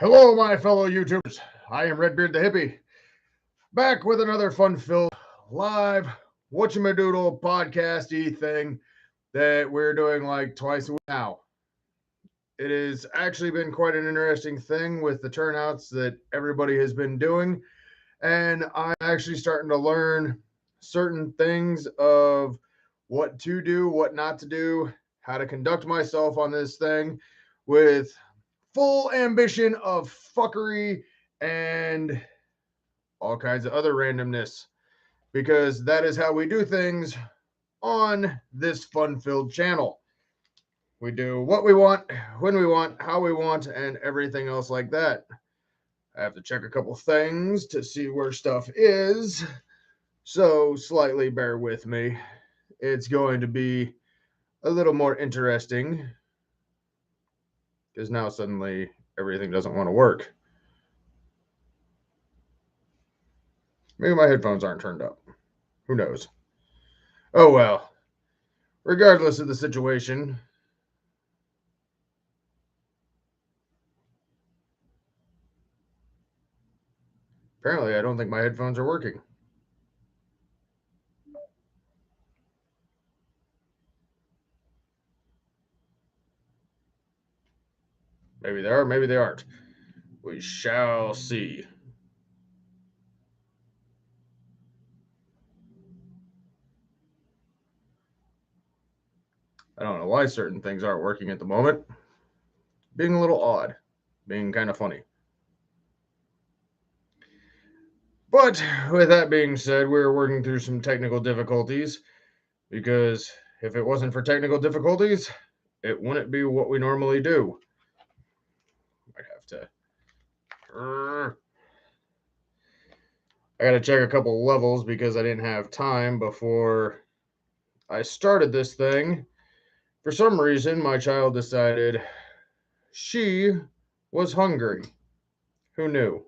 Hello, my fellow YouTubers. I am Red Beard the Hippy, back with another fun-filled live whatchamadoodle podcasty thing that we're doing like twice a week now. It has actually been quite an interesting thing with the turnouts that everybody has been doing, and I'm actually starting to learn certain things of what to do, what not to do, how to conduct myself on this thing with full ambition of fuckery and all kinds of other randomness, because that is how we do things on this fun-filled channel. We do what we want, when we want, how we want, and everything else like that. I have to check a couple things to see where stuff is, so slightly bear with me. It's going to be a little more interesting because now suddenly everything doesn't want to work. Maybe my headphones aren't turned up. Who knows? Oh well. Regardless of the situation, apparently I don't think my headphones are working. Maybe they are, maybe they aren't. We shall see. I don't know why certain things aren't working at the moment. Being a little odd. Being kind of funny. But with that being said, we're working through some technical difficulties, because if it wasn't for technical difficulties, it wouldn't be what we normally do. Might have to... I gotta check a couple levels because I didn't have time before I started this thing. For some reason, my child decided she was hungry. Who knew?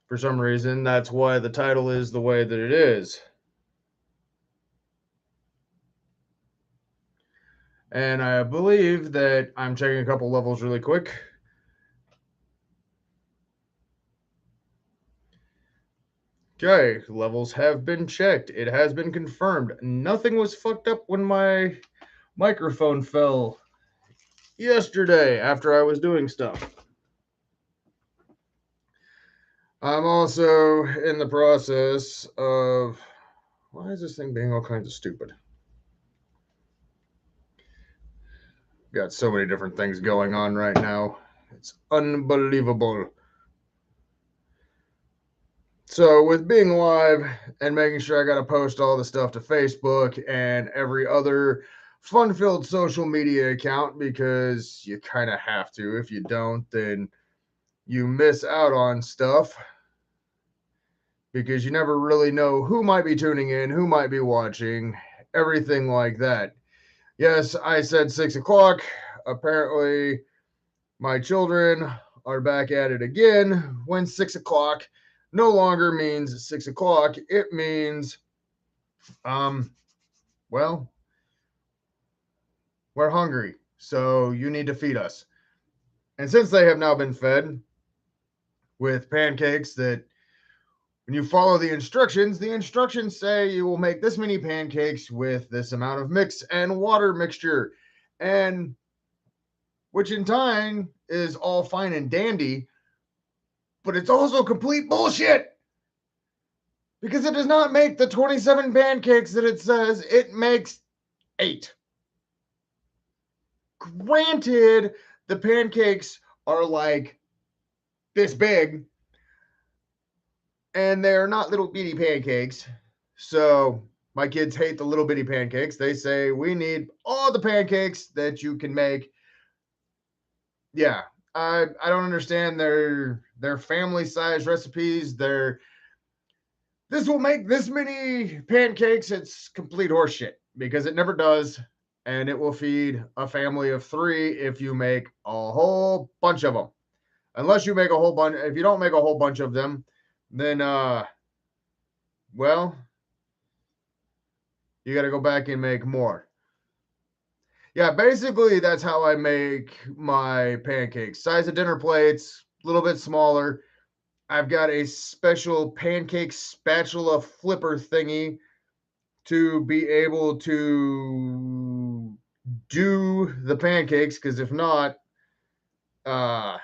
For some reason, that's why the title is the way that it is. And I believe that I'm checking a couple levels really quick. Okay, levels have been checked. It has been confirmed. Nothing was fucked up when my microphone fell yesterday after I was doing stuff. I'm also in the process of... Why is this thing being all kinds of stupid? Got so many different things going on right now. It's unbelievable. So with being live and making sure I got to post all the stuff to Facebook and every other fun-filled social media account, because you kind of have to. If you don't, then you miss out on stuff, because you never really know who might be tuning in, who might be watching, everything like that. Yes, I said 6 o'clock. Apparently, my children are back at it again when 6 o'clock no longer means 6 o'clock. It means, well, we're hungry, so you need to feed us. And since they have now been fed with pancakes that, when you follow the instructions say you will make this many pancakes with this amount of mix and water mixture, and which in time is all fine and dandy, but it's also complete bullshit, because it does not make the 27 pancakes that it says. It makes 8. Granted, the pancakes are like this big, and they're not little bitty pancakes. So my kids hate the little bitty pancakes. They say we need all the pancakes that you can make. Yeah, I don't understand their family size recipes. This will make this many pancakes. It's complete horseshit, because it never does, and it will feed a family of 3 if you make a whole bunch of them. Unless you make a whole bunch. If you don't make a whole bunch of them, then well, you got to go back and make more. Yeah, basically that's how I make my pancakes. Size of dinner plates, a little bit smaller. I've got a special pancake spatula flipper thingy to be able to do the pancakes, because if not, uh,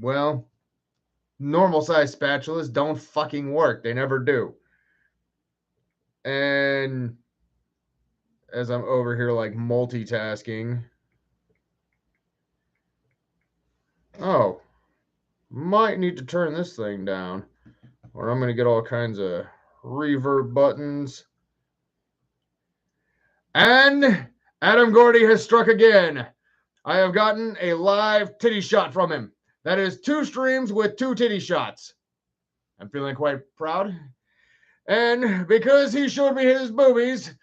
well, normal size spatulas don't fucking work. They never do. And as I'm over here like multitasking, oh, might need to turn this thing down, or I'm going to get all kinds of reverb buttons. And Adam Gordy has struck again. I have gotten a live titty shot from him. That is 2 streams with 2 titty shots. I'm feeling quite proud. And because he showed me his boobies,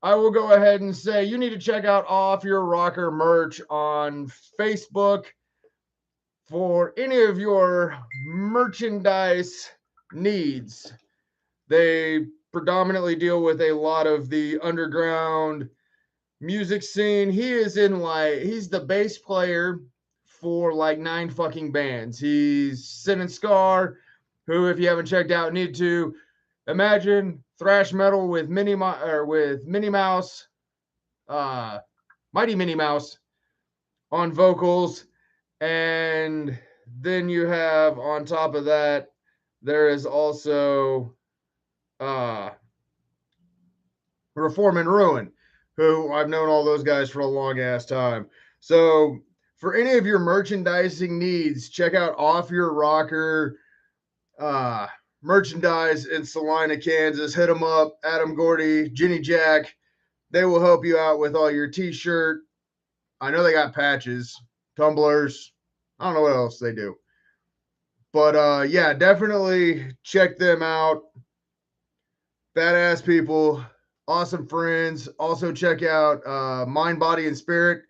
I will go ahead and say you need to check out Off Your Rocker merch on Facebook for any of your merchandise needs. They predominantly deal with a lot of the underground music scene. He's the bass player for like 9 fucking bands. He's Sin and Scar, who, if you haven't checked out, need to imagine thrash metal with Minnie Mouse, Mighty Minnie Mouse on vocals. And then you have, on top of that, there is also Reform and Ruin, who I've known all those guys for a long ass time. So for any of your merchandising needs, check out Off Your Rocker merchandise in Salina, Kansas. Hit them up. Adam Gordy, Ginny Jack. They will help you out with all your t-shirt. I know they got patches, tumblers. I don't know what else they do. But yeah, definitely check them out. Badass people, awesome friends. Also check out Mind, Body, and Spirit.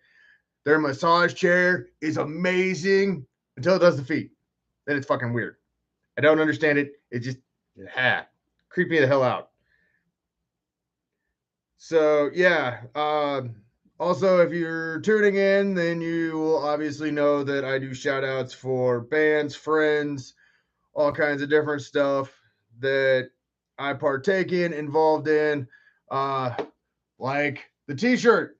Their massage chair is amazing until it does the feet. Then it's fucking weird. I don't understand it. It just creep me the hell out. So yeah. Also, if you're tuning in, then you will obviously know that I do shout outs for bands, friends, all kinds of different stuff that I partake in, involved in, like the t-shirt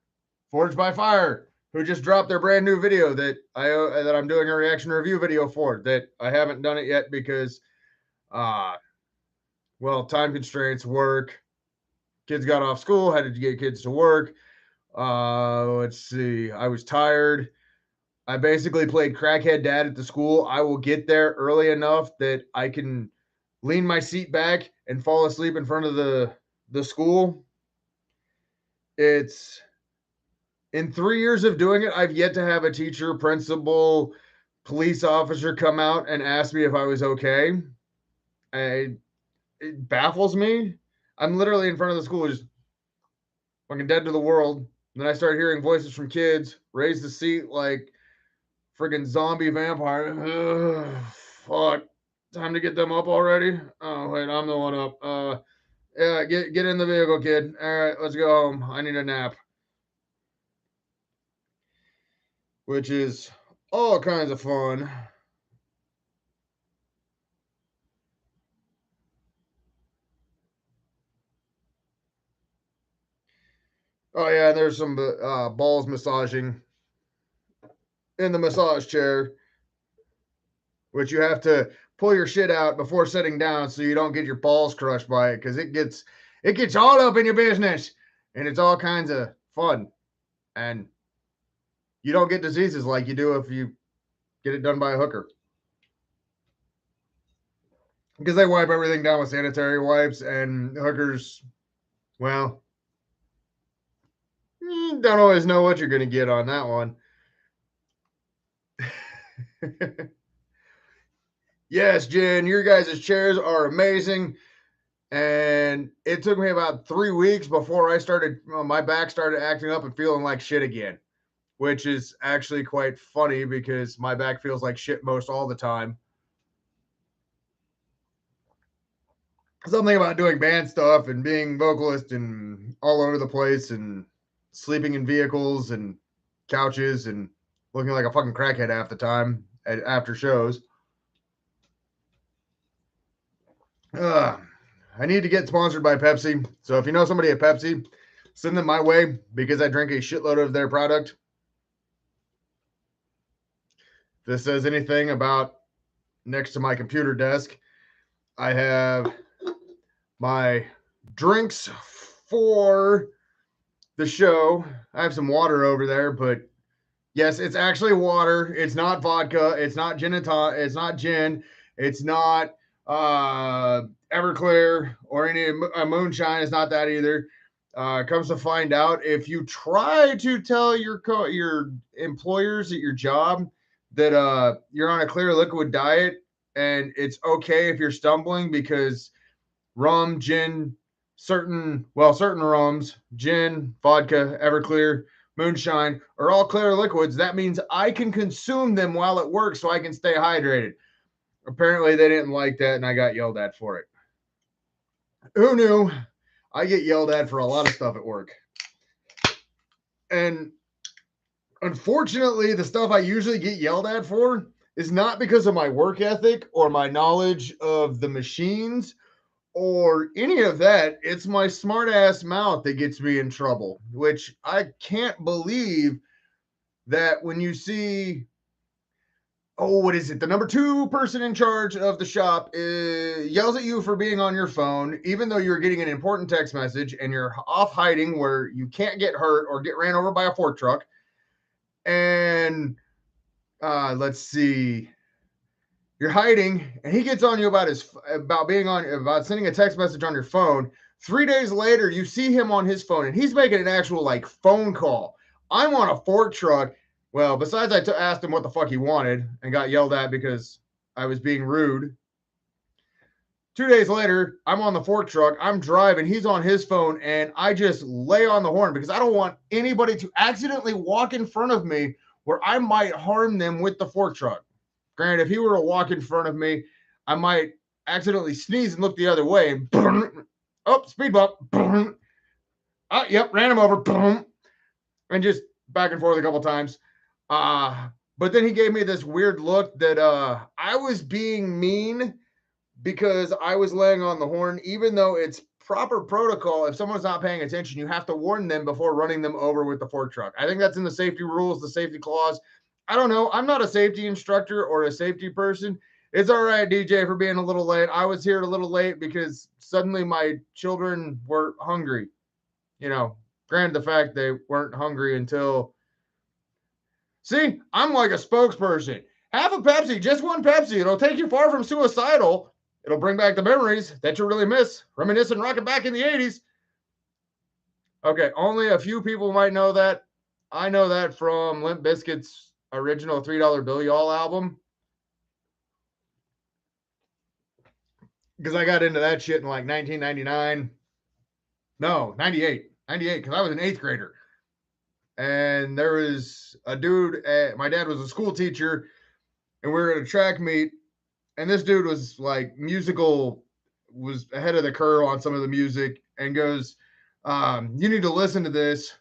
Forged by Fire, who just dropped their brand new video that I'm doing a reaction review video for, that I haven't done it yet because well, time constraints, work, kids got off school, had to get kids to work. Let's see, I was tired. I basically played crackhead dad at the school. I will get there early enough that I can lean my seat back and fall asleep in front of the school. It's in 3 years of doing it, I've yet to have a teacher, principal, police officer come out and ask me if I was okay. It baffles me. I'm literally in front of the school, just fucking dead to the world. And then I start hearing voices from kids, raise the seat like friggin' zombie vampire. Ugh, fuck. Time to get them up already? Oh, wait, I'm the one up. Yeah, get in the vehicle, kid. All right, let's go home. I need a nap. Which is all kinds of fun. Oh yeah, there's some balls massaging in the massage chair, which you have to pull your shit out before sitting down so you don't get your balls crushed by it, because it gets all up in your business, and it's all kinds of fun, and you don't get diseases like you do if you get it done by a hooker, because they wipe everything down with sanitary wipes, and hookers, well, you don't always know what you're going to get on that one. Yes, Jen, your guys' chairs are amazing. And it took me about 3 weeks before my back started acting up and feeling like shit again, which is actually quite funny because my back feels like shit most all the time. Something about doing band stuff and being vocalist and all over the place and sleeping in vehicles and couches and looking like a fucking crackhead half the time after shows. I need to get sponsored by Pepsi. So if you know somebody at Pepsi, send them my way because I drink a shitload of their product. If this says anything about next to my computer desk, I have my drinks for the show. I have some water over there, but yes, it's actually water. It's not vodka. It's not gin and tonic. It's not gin. It's not Everclear or any moonshine. It's not that either. Comes to find out, if you try to tell your employers at your job that you're on a clear liquid diet and it's okay if you're stumbling because rum, gin, certain rums, gin, vodka, Everclear, moonshine are all clear liquids, that means I can consume them while at work so I can stay hydrated. Apparently they didn't like that and I got yelled at for it. Who knew? I get yelled at for a lot of stuff at work. And unfortunately, the stuff I usually get yelled at for is not because of my work ethic or my knowledge of the machines or any of that. It's my smart ass mouth that gets me in trouble, which I can't believe that when you see, what is it? The number 2 person in charge of the shop yells at you for being on your phone, even though you're getting an important text message and you're off hiding where you can't get hurt or get ran over by a fork truck. And let's see, you're hiding and he gets on you about sending a text message on your phone. 3 days later, you see him on his phone and he's making an actual like phone call. I'm on a fork truck. Well, besides I asked him what the fuck he wanted and got yelled at because I was being rude. 2 days later, I'm on the fork truck. I'm driving. He's on his phone and I just lay on the horn because I don't want anybody to accidentally walk in front of me where I might harm them with the fork truck. Granted, if he were to walk in front of me, I might accidentally sneeze and look the other way. And speed bump. Yep, ran him over. And just back and forth a couple times. But then he gave me this weird look that I was being mean because I was laying on the horn, even though it's proper protocol. If someone's not paying attention, you have to warn them before running them over with the fork truck. I think that's in the safety rules, the safety clause. I don't know. I'm not a safety instructor or a safety person. It's all right, DJ, for being a little late. I was here a little late because suddenly my children were hungry. You know, granted the fact they weren't hungry until... See, I'm like a spokesperson. Have a Pepsi, just one Pepsi. It'll take you far from suicidal. It'll bring back the memories that you really miss, reminiscing rocking back in the 80s. Okay, only a few people might know that. I know that from Limp Bizkit's original $3 Bill Y'all album. Because I got into that shit in like 1999. No, 98. 98, because I was an 8th grader. And there was a dude, my dad was a school teacher, and we were at a track meet, and this dude was like was ahead of the curve on some of the music, and goes, you need to listen to this.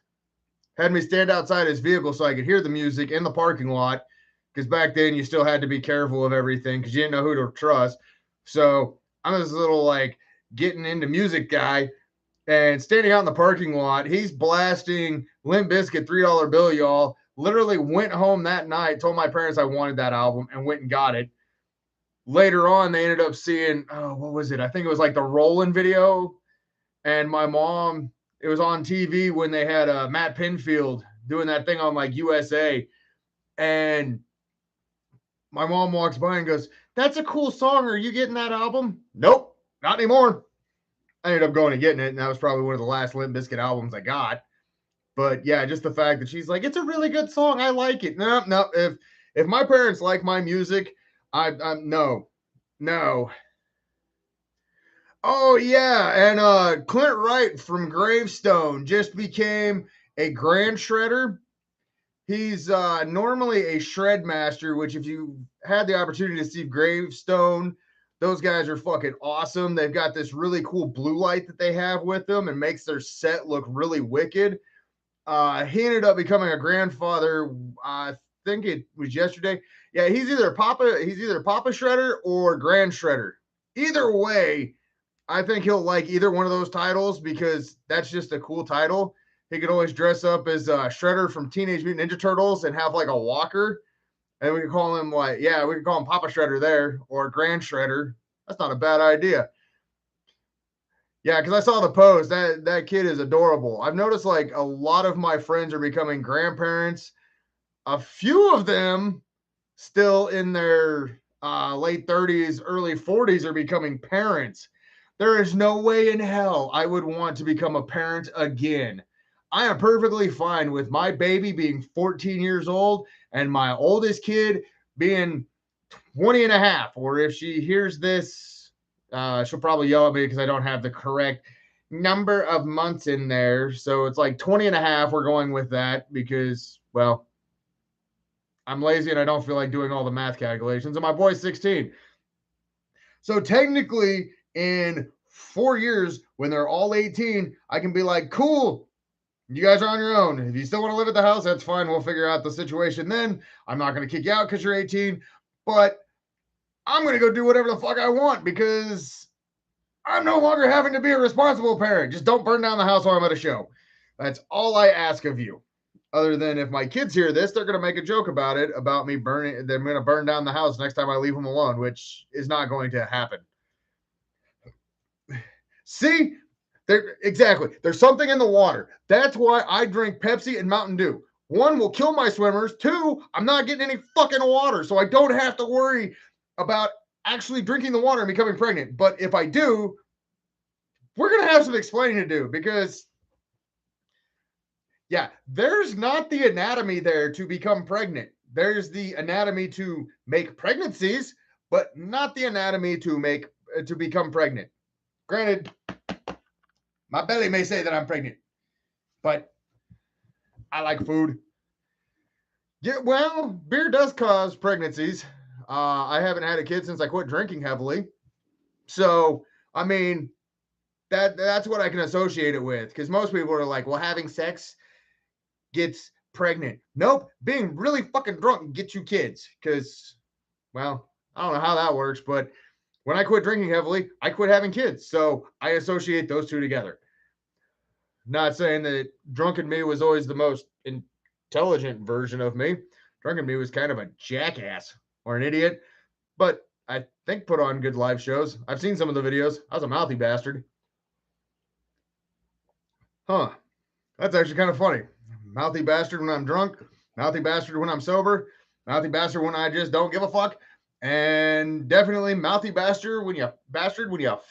Had me stand outside his vehicle so I could hear the music in the parking lot, because back then you still had to be careful of everything because you didn't know who to trust. So I'm this little like getting into music guy, and standing out in the parking lot, he's blasting Limp Bizkit $3 Bill Y'all. Literally went home that night, told my parents I wanted that album, and went and got it. Later on, they ended up seeing, what was it? I think it was like the Rollin' video. And my mom, it was on TV when they had Matt Pinfield doing that thing on like USA. And my mom walks by and goes, "That's a cool song. Are you getting that album?" Nope, not anymore. I ended up going and getting it, and that was probably one of the last Limp Bizkit albums I got. But yeah, just the fact that she's like, "It's a really good song. I like it." No. If my parents like my music, I'm no. Oh yeah, and Clint Wright from Gravestone just became a grand shredder. He's normally a shred master, which if you had the opportunity to see Gravestone, those guys are fucking awesome. They've got this really cool blue light that they have with them and makes their set look really wicked. He ended up becoming a grandfather. I think it was yesterday. Yeah, he's either Papa Shredder or Grand Shredder. Either way, I think he'll like either one of those titles because that's just a cool title. He could always dress up as Shredder from Teenage Mutant Ninja Turtles and have like a walker. And we could call him we could call him Papa Shredder there or Grand Shredder. That's not a bad idea. Yeah, because I saw the post. That kid is adorable. I've noticed like a lot of my friends are becoming grandparents. A few of them still in their late 30s, early 40s are becoming parents. There is no way in hell I would want to become a parent again. I am perfectly fine with my baby being 14 years old and my oldest kid being 20 and a half. Or if she hears this, she'll probably yell at me because I don't have the correct number of months in there. So it's like 20 and a half. We're going with that because, well, I'm lazy and I don't feel like doing all the math calculations. And my boy's 16. So technically, in 4 years, when they're all 18, I can be like, cool, you guys are on your own. If you still want to live at the house, that's fine. We'll figure out the situation then. I'm not going to kick you out because you're 18, but I'm going to go do whatever the fuck I want because I'm no longer having to be a responsible parent. Just don't burn down the house while I'm at a show. That's all I ask of you. Other than if my kids hear this, they're going to make a joke about it, about me burning. They're going to burn down the house next time I leave them alone, which is not going to happen. See, exactly. There's something in the water. That's why I drink Pepsi and Mountain Dew. 1, will kill my swimmers. 2, I'm not getting any fucking water, so I don't have to worry about actually drinking the water and becoming pregnant. But if I do, we're going to have some explaining to do because, yeah, there's not the anatomy there to become pregnant. There's the anatomy to make pregnancies, but not the anatomy to become pregnant. Granted, my belly may say that I'm pregnant, but I like food. Yeah, well, beer does cause pregnancies. I haven't had a kid since I quit drinking heavily. So, I mean, that's what I can associate it with. Because most people are like, well, having sex gets pregnant. Nope. Being really fucking drunk gets you kids. Because, well, I don't know how that works, but when I quit drinking heavily, I quit having kids. So I associate those two together. Not saying that drunken me was always the most intelligent version of me. Drunken me was kind of a jackass or an idiot, but I think put on good live shows. I've seen some of the videos. I was a mouthy bastard. Huh. That's actually kind of funny. Mouthy bastard when I'm drunk, mouthy bastard when I'm sober, mouthy bastard when I just don't give a fuck, and definitely mouthy bastard when you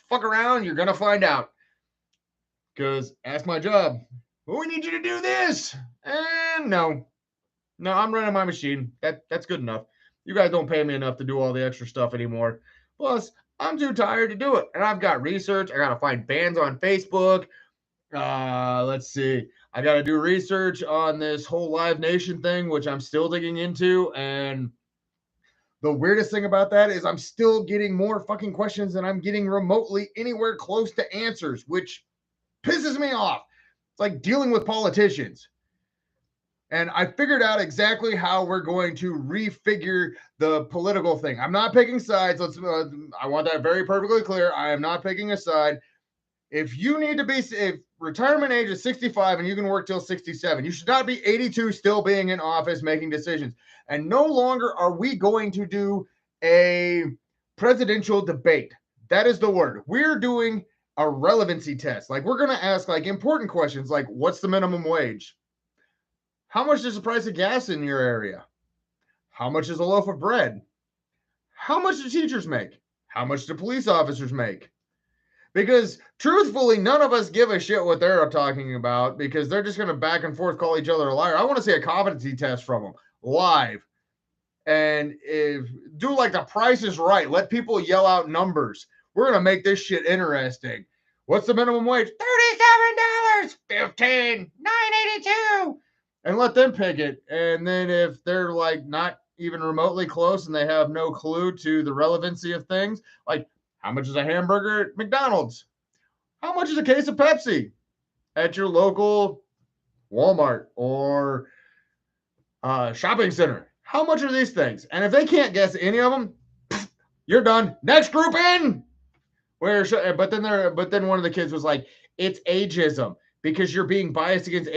fuck around, you're gonna find out. Because ask my job, well, we need you to do this. And no, I'm running my machine. That's good enough. You guys don't pay me enough to do all the extra stuff anymore. Plus, I'm too tired to do it. And I've got research. I got to find bands on Facebook. Let's see. I got to do research on this whole Live Nation thing, which I'm still digging into. And the weirdest thing about that is I'm still getting more fucking questions than I'm getting remotely anywhere close to answers, which pisses me off. It's like dealing with politicians. And I figured out exactly how we're going to refigure the political thing. I'm not picking sides. I want that very perfectly clear. I am not picking a side. If you need to be, if retirement age is 65 and you can work till 67, you should not be 82 still being in office making decisions. And no longer are we going to do a presidential debate. That is the word. We're doing a relevancy test. Like we're going to ask like important questions like what's the minimum wage? How much is the price of gas in your area? How much is a loaf of bread? How much do teachers make? How much do police officers make? Because truthfully, none of us give a shit what they're talking about because they're just going to back and forth call each other a liar. I want to see a competency test from them live. And if do like the Price is Right, let people yell out numbers. We're going to make this shit interesting. What's the minimum wage? $37, $15, $9.82. And let them pick it. And then if they're like not even remotely close and they have no clue to the relevancy of things, like how much is a hamburger at McDonald's? How much is a case of Pepsi at your local Walmart, or shopping center. How much are these things? And if they can't guess any of them, you're done. Next group in. But then one of the kids was like, it's ageism because you're being biased against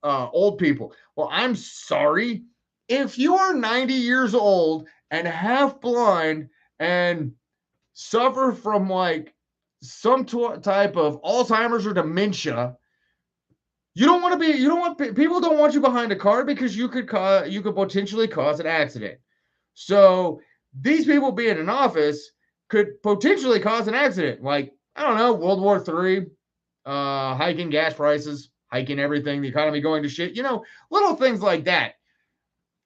old people. Well, I'm sorry. If you are 90 years old and half blind and suffer from like some type of Alzheimer's or dementia, people don't want you behind a car because you could potentially cause an accident. So these people being in office could potentially cause an accident. Like, I don't know, World War III, hiking gas prices, hiking everything, the economy going to shit, little things like that.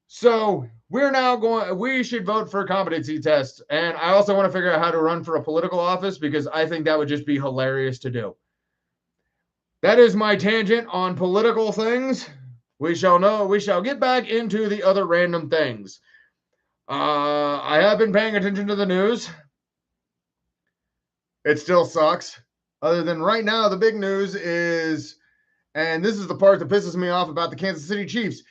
So we should vote for competency tests. And I also want to figure out how to run for a political office because I think that would just be hilarious to do. That is my tangent on political things. We shall get back into the other random things. I have been paying attention to the news. It still sucks. Other than right now, the big news is, and this is the part that pisses me off about the Kansas City Chiefs.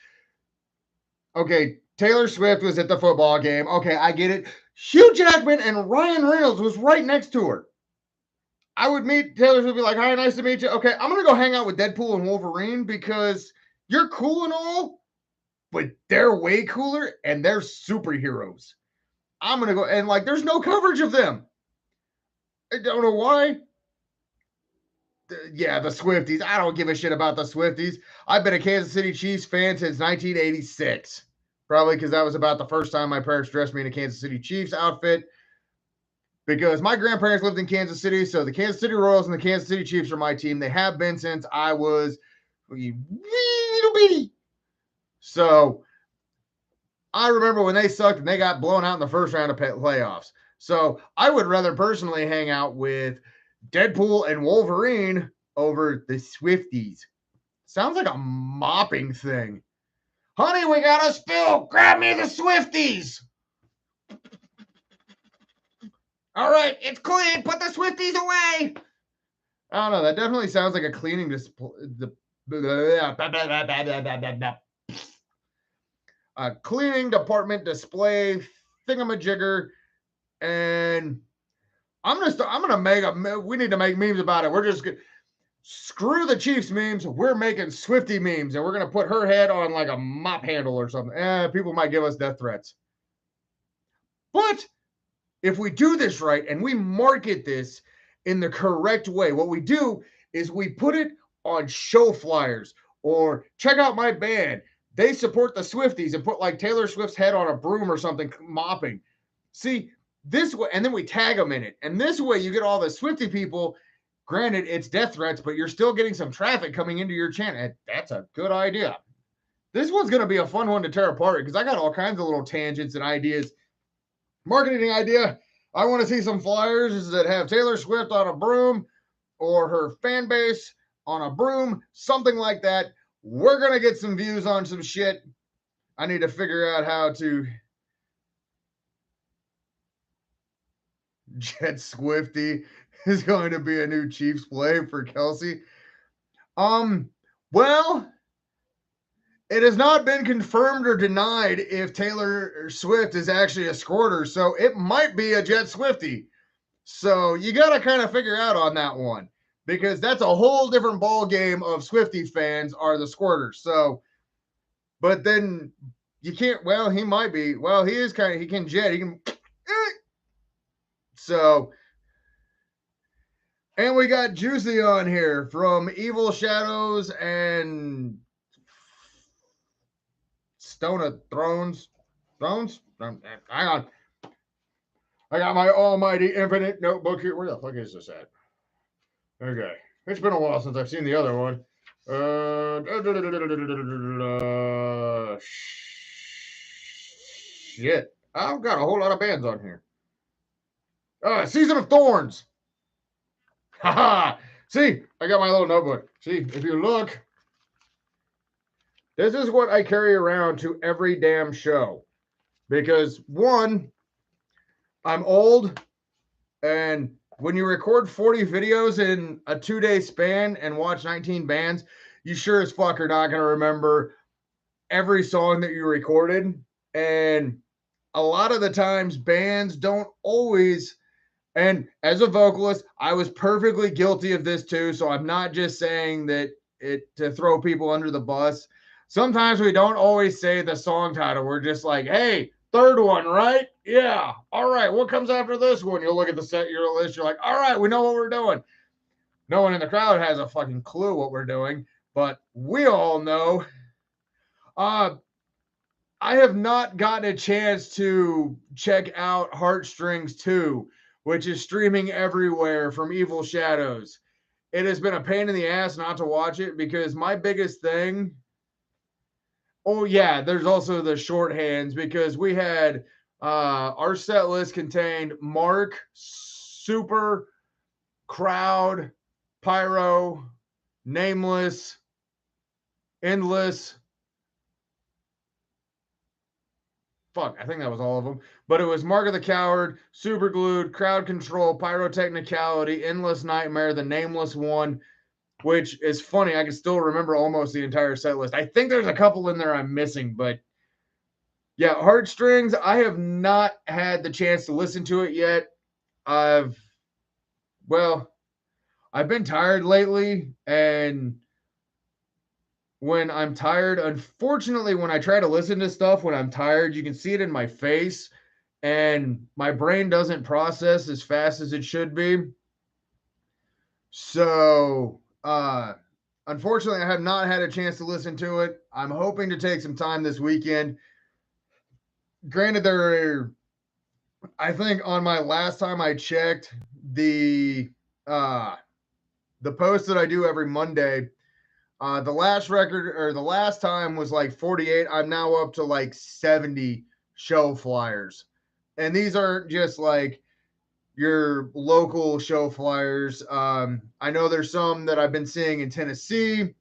Okay, Taylor Swift was at the football game. Okay, I get it. Hugh Jackman and Ryan Reynolds was right next to her. I would meet Taylor Swift, be like, hi, nice to meet you. Okay, I'm going to go hang out with Deadpool and Wolverine because you're cool and all, but they're way cooler and they're superheroes. I'm going to go, and like, there's no coverage of them. I don't know why. Yeah, the Swifties. I don't give a shit about the Swifties. I've been a Kansas City Chiefs fan since 1986. Probably because that was about the first time my parents dressed me in a Kansas City Chiefs outfit. Because my grandparents lived in Kansas City, so the Kansas City Royals and the Kansas City Chiefs are my team. They have been since I was little bitty. So I remember when they sucked and they got blown out in the first round of playoffs. So I would rather personally hang out with Deadpool and Wolverine over the Swifties. Sounds like a mopping thing. Honey, we got a spill. Grab me the Swifties. All right, it's clean. Put the Swifties away. I don't know. That definitely sounds like a cleaning cleaning department display thingamajigger, and we need to make memes about it. We're just gonna screw the Chiefs memes. We're making Swiftie memes, and we're gonna put her head on like a mop handle or something. People might give us death threats, but if we do this right and we market this in the correct way, what we do is we put it on show flyers or check out my band. They support the Swifties and put like Taylor Swift's head on a broom or something mopping. See, this way, and then we tag them in it. And this way you get all the Swiftie people. Granted, it's death threats, but you're still getting some traffic coming into your channel. And that's a good idea. This one's going to be a fun one to tear apart because I got all kinds of little tangents and ideas. Marketing idea. I want to see some flyers that have Taylor Swift on a broom or her fan base on a broom, something like that. We're going to get some views on some shit. I need to figure out how to. Jet Swiftie is going to be a new Chiefs play for Kelsey. Well, it has not been confirmed or denied if Taylor Swift is actually a squirter, so it might be a Jet Swiftie. So you got to kind of figure out on that one because that's a whole different ball game of Swiftie fans are the squirters. So, but then you can't, well, he might be. Well, he can jet. He can. So, and we got Juicy on here from Evil Shadows and Stone of Thrones. Hang on. I got my almighty infinite notebook here. Where the fuck is this at? Okay. It's been a while since I've seen the other one. Shit. I've got a whole lot of bands on here. Season of Thorns. Haha. See, I got my little notebook. See, if you look, this is what I carry around to every damn show. Because one, I'm old, and when you record 40 videos in a 2-day span and watch 19 bands, you sure as fuck are not going to remember every song that you recorded. And a lot of the times bands don't always, and as a vocalist, I was perfectly guilty of this too. So I'm not just saying that it to throw people under the bus. Sometimes we don't always say the song title. We're just like, hey, third one, right? Yeah. All right. What comes after this one? You'll look at the set your list. You're like, all right, we know what we're doing. No one in the crowd has a fucking clue what we're doing, but we all know. I have not gotten a chance to check out Heartstrings 2, which is streaming everywhere from Evil Shadows. It has been a pain in the ass not to watch it because my biggest thing. Oh, yeah, there's also the shorthands because we had our set list contained Mark, Super, Crowd, Pyro, Nameless, Endless. Fuck, I think that was all of them. But it was Mark of the Coward, Super Glued, Crowd Control, Pyrotechnicality, Endless Nightmare, the Nameless One, which is funny. I can still remember almost the entire set list. I think there's a couple in there I'm missing, but yeah, Heartstrings, I have not had the chance to listen to it yet. I've been tired lately, and when I'm tired, unfortunately, when I try to listen to stuff when I'm tired, you can see it in my face, and my brain doesn't process as fast as it should be. So, unfortunately, I have not had a chance to listen to it. I'm hoping to take some time this weekend. Granted, I think on my last time I checked, the post that I do every Monday, the last record or the last time was like 48. I'm now up to like 70 show flyers. And these aren't just like your local show flyers. I know there's some that I've been seeing in Tennessee,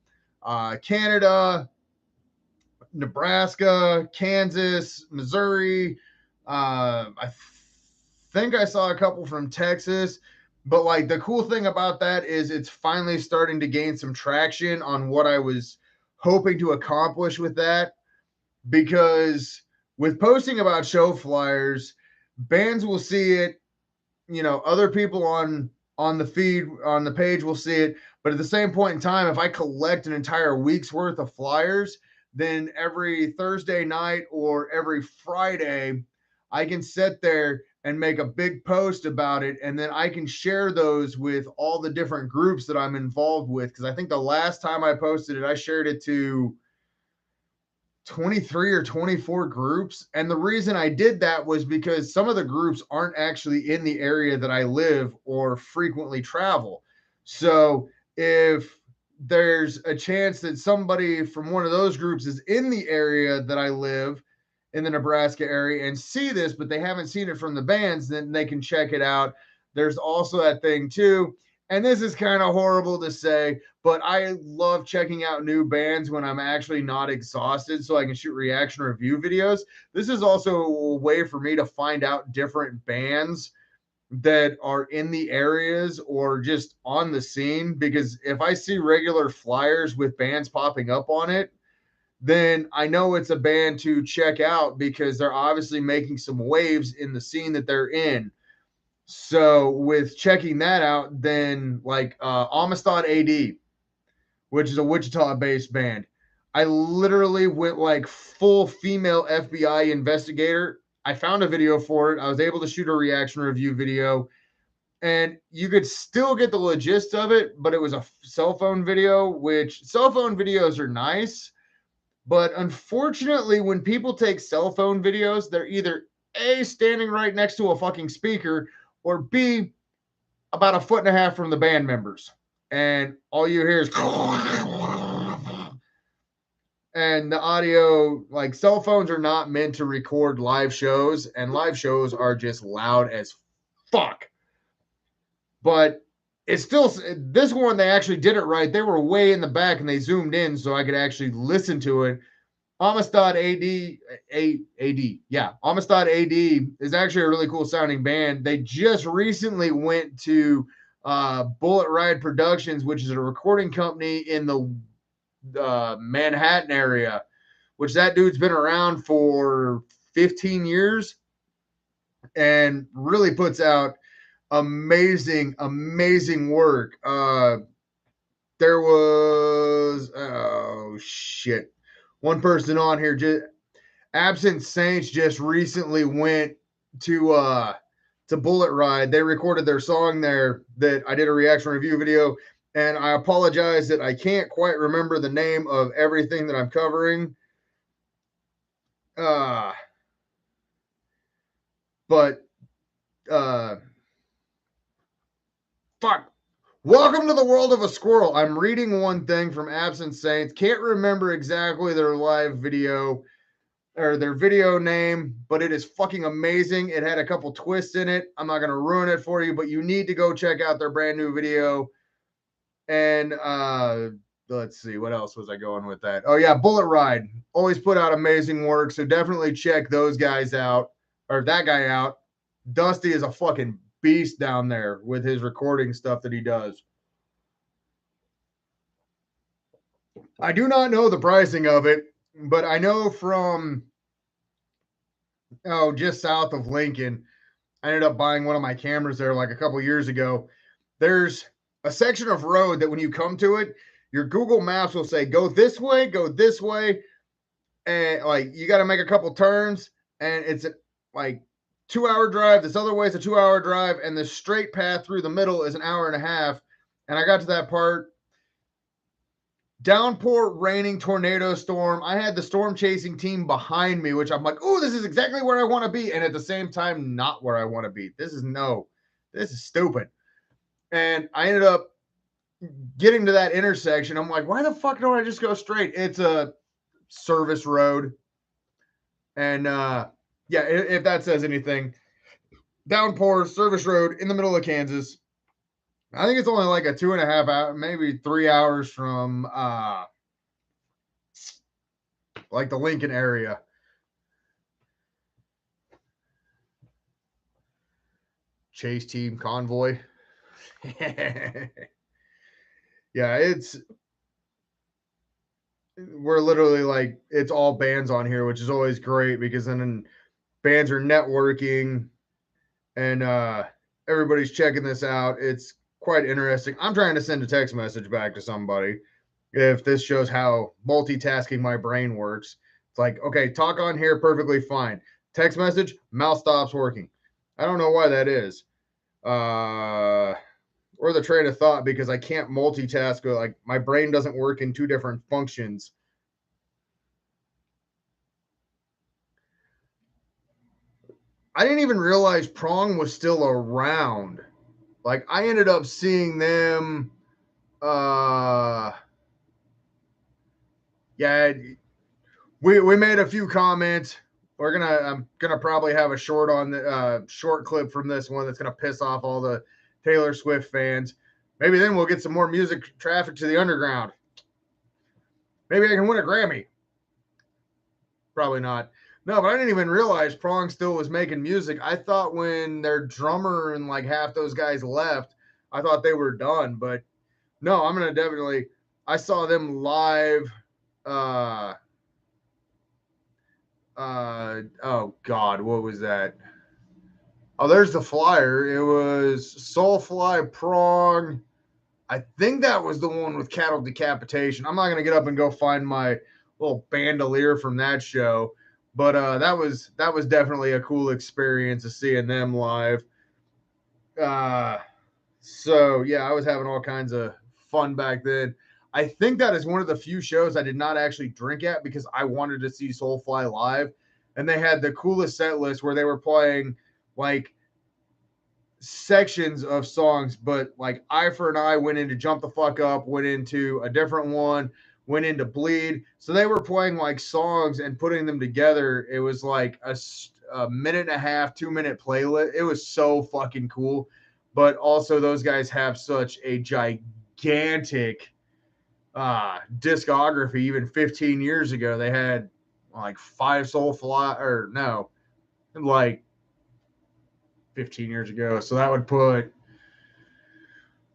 Canada, Nebraska, Kansas, Missouri. I think I saw a couple from Texas. But like the cool thing about that is it's finally starting to gain some traction on what I was hoping to accomplish with that. Because with posting about show flyers, bands will see it, other people on the feed, on the page will see it. But at the same point in time, if I collect an entire week's worth of flyers, then every Thursday night or every Friday, I can sit there and make a big post about it. And then I can share those with all the different groups that I'm involved with. Because I think the last time I posted it, I shared it to 23 or 24 groups. And the reason I did that was because some of the groups aren't actually in the area that I live or frequently travel. So if there's a chance that somebody from one of those groups is in the area that I live in the Nebraska area and see this, but they haven't seen it from the bands, then they can check it out. There's also that thing too. And this is kind of horrible to say, but I love checking out new bands when I'm actually not exhausted so I can shoot reaction review videos. This is also a way for me to find out different bands that are in the areas or just on the scene, because if I see regular flyers with bands popping up on it, then I know it's a band to check out because they're obviously making some waves in the scene that they're in. So with checking that out, then like Amistad AD, which is a Wichita-based band, I literally went like full female FBI investigator. I found a video for it. I was able to shoot a reaction review video, and you could still get the gist of it, but it was a cell phone video, which cell phone videos are nice. But unfortunately, when people take cell phone videos, they're either A, standing right next to a fucking speaker, or B, about a foot and a half from the band members. And all you hear is and the audio, like cell phones are not meant to record live shows, and live shows are just loud as fuck. But it's still, this one, they actually did it right. They were way in the back and they zoomed in so I could actually listen to it. Amistad Amistad AD is actually a really cool sounding band. They just recently went to Bullet Ride Productions, which is a recording company in the Manhattan area, which that dude's been around for 15 years and really puts out amazing work. There was one person on here, just Absent Saints, just recently went to Bullet Ride. They recorded their song there that I did a reaction review video, and I apologize that I can't quite remember the name of everything that I'm covering. Fuck. Welcome to the world of a squirrel. I'm reading one thing from Absent Saints. Can't remember exactly their live video or their video name, but it is fucking amazing. It had a couple twists in it. I'm not going to ruin it for you, but you need to go check out their brand new video. And let's see, what else was I going with that? Oh yeah, Bullet Ride always put out amazing work, so definitely check those guys out, or that guy out. Dusty is a fucking beast down there with his recording stuff that he does. I do not know the pricing of it, but I know from just south of Lincoln, I ended up buying one of my cameras there like a couple years ago. There's a section of road that when you come to it, your Google Maps will say go this way, and like you got to make a couple turns, and it's like 2-hour drive. This other way is a 2-hour drive, and the straight path through the middle is an hour and a half. And I got to that part. Downpour, raining, tornado storm. I had the storm chasing team behind me, which I'm like, oh, this is exactly where I want to be. And at the same time, not where I want to be. This is stupid. And I ended up getting to that intersection. I'm like, why the fuck don't I just go straight? It's a service road. And yeah, if that says anything, Downpour, service road in the middle of Kansas. I think it's only like a 2.5 hour, maybe 3 hours from like the Lincoln area. Chase team convoy. Yeah, we're literally like, it's all bands on here, which is always great because then bands are networking and everybody's checking this out. It's quite interesting. I'm trying to send a text message back to somebody. If this shows how multitasking my brain works, it's like, okay, talk on here, perfectly fine. Text message, mouth stops working. I don't know why that is. Or the train of thought, because I can't multitask. Like my brain doesn't work in two different functions. I didn't even realize Prong was still around. Like I ended up seeing them. Yeah, we made a few comments. I'm gonna probably have a short on the short clip from this one that's gonna piss off all the Taylor Swift fans. Maybe then we'll get some more music traffic to the underground. Maybe I can win a Grammy. Probably not. No, but I didn't even realize Prong still was making music. I thought when their drummer and like half those guys left, I thought they were done. But no, I'm gonna definitely. I saw them live. Oh God, what was that? Oh, there's the flyer. It was Soulfly, Prong. I think that was the one with Cattle Decapitation. I'm not gonna get up and go find my little bandolier from that show, but that was definitely a cool experience of seeing them live. So yeah, I was having all kinds of fun back then. I think that is one of the few shows I did not actually drink at because I wanted to see Soulfly live, and they had the coolest set list where they were playing like sections of songs, but like Eye for an Eye went into Jump the Fuck Up, went into a different one, went into Bleed. So they were playing like songs and putting them together. It was like a minute and a half, 2-minute playlist. It was so fucking cool. But also those guys have such a gigantic discography. Even 15 years ago, they had like 5 Soulfly, or no, like 15 years ago. So that would put,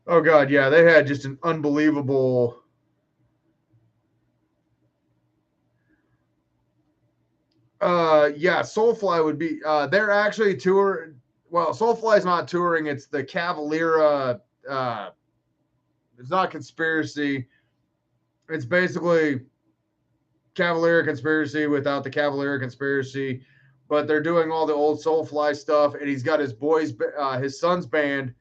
oh God, yeah, they had just an unbelievable Yeah, Soulfly would be. They're actually touring. Well, Soulfly's not touring. It's the Cavalera. It's not Conspiracy. It's basically Cavalera Conspiracy without the Cavalera Conspiracy, but they're doing all the old Soulfly stuff, and he's got his son's band,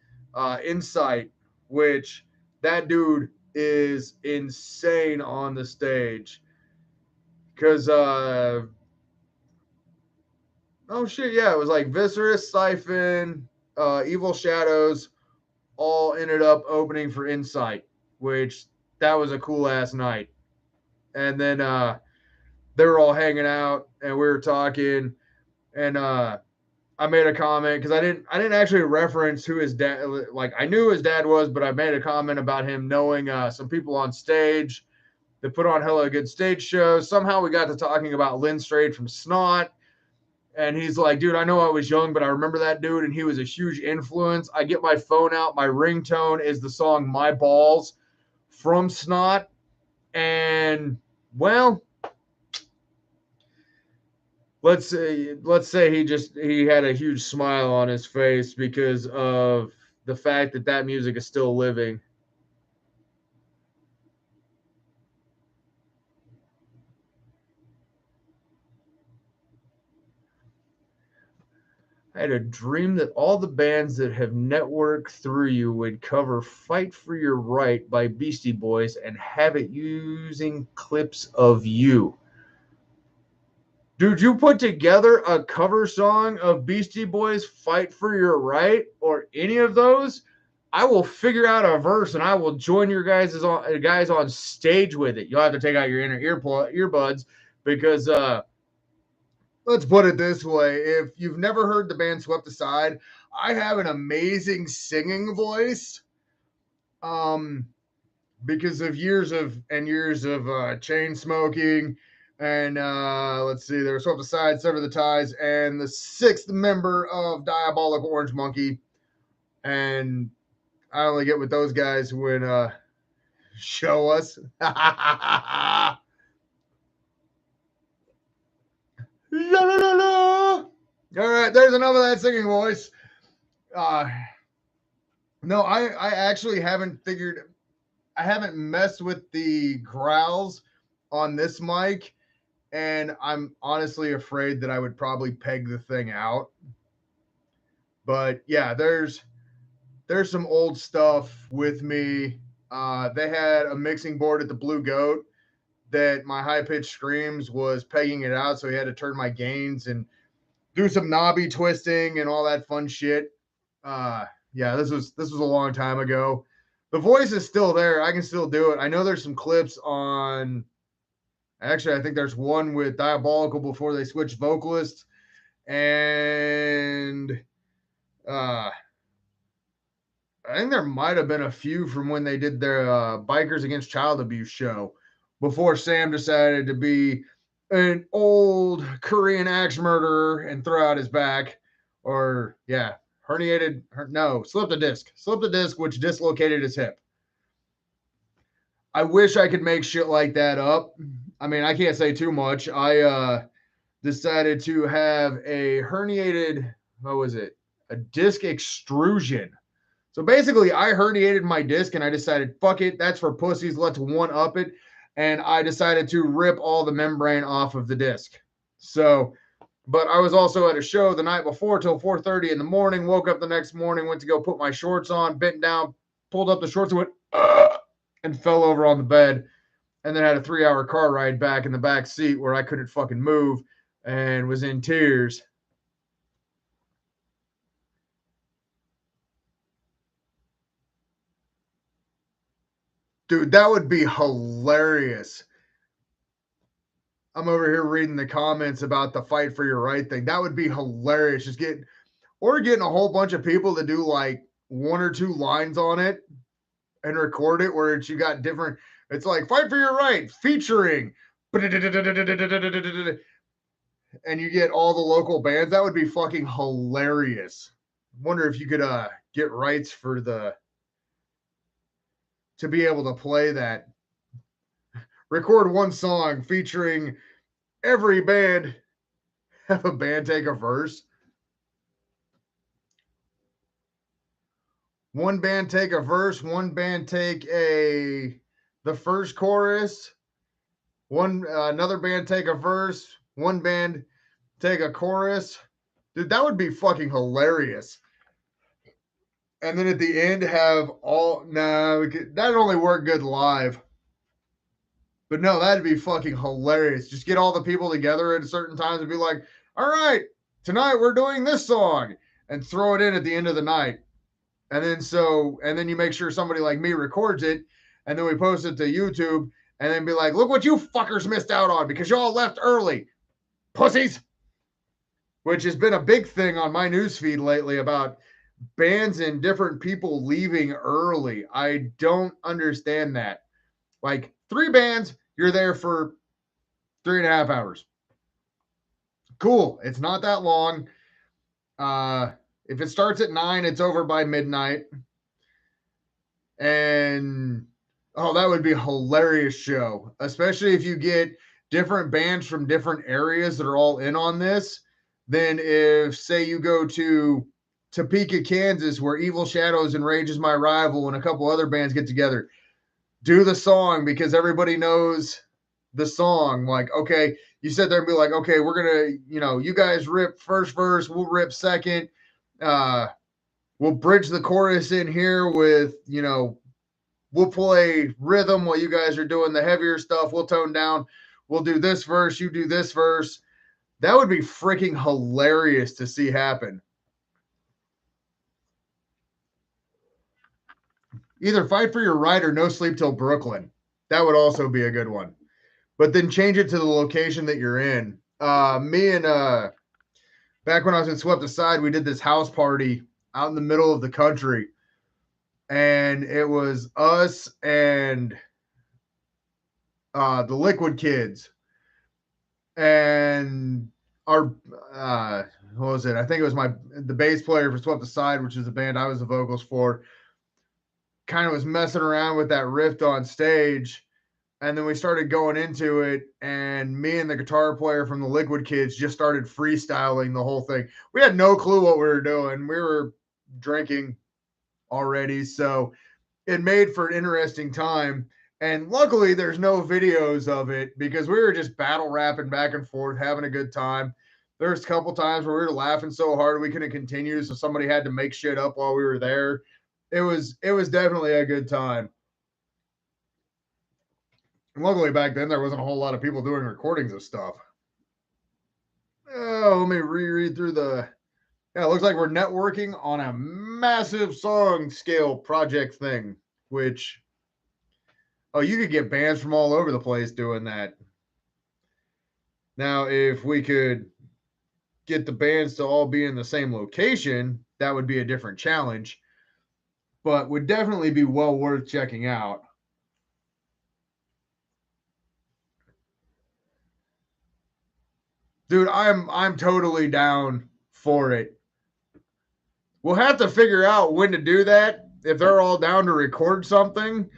Insight, which that dude is insane on the stage. Because oh shit, yeah, it was like Viscerous, Siphon, Evil Shadows, all ended up opening for Insight, which that was a cool ass night. And then they were all hanging out and we were talking, and I made a comment because I didn't actually reference who his dad, like I knew his dad was, but I made a comment about him knowing some people on stage that put on hella good stage shows. Somehow we got to talking about Lynn Strade from Snot. And he's like, dude, I know I was young, but I remember that dude, and he was a huge influence. I get my phone out. My ringtone is the song My Balls from Snot. And, well, let's say he had a huge smile on his face because of the fact that that music is still living. I had a dream that all the bands that have networked through you would cover Fight for Your Right by Beastie Boys and have it using clips of you. Dude, you put together a cover song of Beastie Boys Fight for Your Right or any of those, I will figure out a verse and I will join your guys on stage with it. You'll have to take out your inner earbuds because let's put it this way. If you've never heard the band Swept Aside, I have an amazing singing voice. Because of years of chain smoking, and let's see, there was Swept Aside, Sever the Ties, and the sixth member of Diabolic Orange Monkey. And I only get with those guys when show us. La, la, la, la. All right, there's enough of that singing voice. No, I actually haven't figured. I haven't messed with the growls on this mic, and I'm honestly afraid that I would probably peg the thing out. But yeah, there's some old stuff with me. They had a mixing board at the Blue Goat that my high pitched screams was pegging it out, so he had to turn my gains and do some knobby twisting and all that fun shit. Yeah, this was a long time ago. The voice is still there. I can still do it. I know there's some clips on. Actually, I think there's one with Diabolical before they switched vocalists, and I think there might have been a few from when they did their Bikers Against Child Abuse show before Sam decided to be an old Korean axe murderer and throw out his back, or yeah, slipped a disc, which dislocated his hip. I wish I could make shit like that up. I mean, I can't say too much. I decided to have a herniated, what was it? A disc extrusion. So basically, I herniated my disc and I decided, fuck it, that's for pussies. Let's one up it. And I decided to rip all the membrane off of the disc. So, but I was also at a show the night before till 4:30 in the morning. Woke up the next morning, went to go put my shorts on, bent down, pulled up the shorts, and went, and fell over on the bed. And then had a 3-hour car ride back in the back seat where I couldn't fucking move and was in tears. Dude, that would be hilarious. I'm over here reading the comments about the Fight for Your Right thing. That would be hilarious. Getting a whole bunch of people to do like one or two lines on it and record it where you got different. It's like Fight for Your Right featuring, and you get all the local bands. That would be fucking hilarious. Wonder if you could get rights for to be able to play that. Record one song featuring every band have a band take a verse. One band take a verse, one band take the first chorus, another band take a verse, one band take a chorus. Dude, that would be fucking hilarious. And then at the end have that'd only work good live. But no, that'd be fucking hilarious. Just get all the people together at certain times and be like, all right, tonight we're doing this song, and throw it in at the end of the night. And then you make sure somebody like me records it, and then we post it to YouTube, and then be like, look what you fuckers missed out on because y'all left early. Pussies. Which has been a big thing on my newsfeed lately about bands and different people leaving early. I don't understand that. Like 3 bands, you're there for 3.5 hours. Cool. It's not that long. If it starts at 9, it's over by midnight. And that would be a hilarious show, especially if you get different bands from different areas that are all in on this. Then if, say, you go to Topeka, Kansas, where Evil Shadows and Rage Is My Rival and a couple other bands get together, do the song because everybody knows the song. Like, okay, you sit there and be like, okay, we're going to, you guys rip first verse, we'll rip second. We'll bridge the chorus in here with, we'll play rhythm while you guys are doing the heavier stuff. We'll tone down. We'll do this verse. You do this verse. That would be freaking hilarious to see happen. Either Fight for Your Right or No Sleep Till Brooklyn. That would also be a good one. But then change it to the location that you're in. Me and back when I was in Swept Aside, we did this house party out in the middle of the country. And it was us and the Liquid Kids. And our, what was it? I think it was the bass player for Swept Aside, which is the band I was the vocals for, kind of was messing around with that riff on stage. And then we started going into it, and me and the guitar player from the Liquid Kids just started freestyling the whole thing. We had no clue what we were doing. We were drinking already, so it made for an interesting time. And luckily, there's no videos of it because we were just battle rapping back and forth, having a good time. There's a couple times where we were laughing so hard we couldn't continue, so somebody had to make shit up while we were there. It was definitely a good time. And luckily back then there wasn't a whole lot of people doing recordings of stuff. Oh, let me reread through it looks like we're networking on a massive song scale project thing, which, you could get bands from all over the place doing that. Now, if we could get the bands to all be in the same location, that would be a different challenge, but would definitely be well worth checking out. Dude, I'm totally down for it. We'll have to figure out when to do that. If they're all down to record something.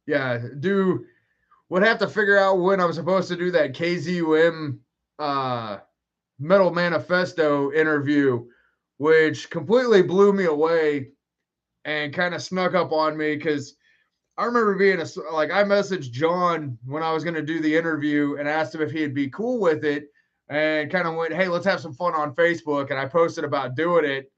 Yeah, would have to figure out when I'm supposed to do that KZUM Metal Manifesto interview, which completely blew me away and kind of snuck up on me because I remember being I messaged John when I was going to do the interview and asked him if he'd be cool with it, and kind of went, hey, let's have some fun on Facebook. And I posted about doing it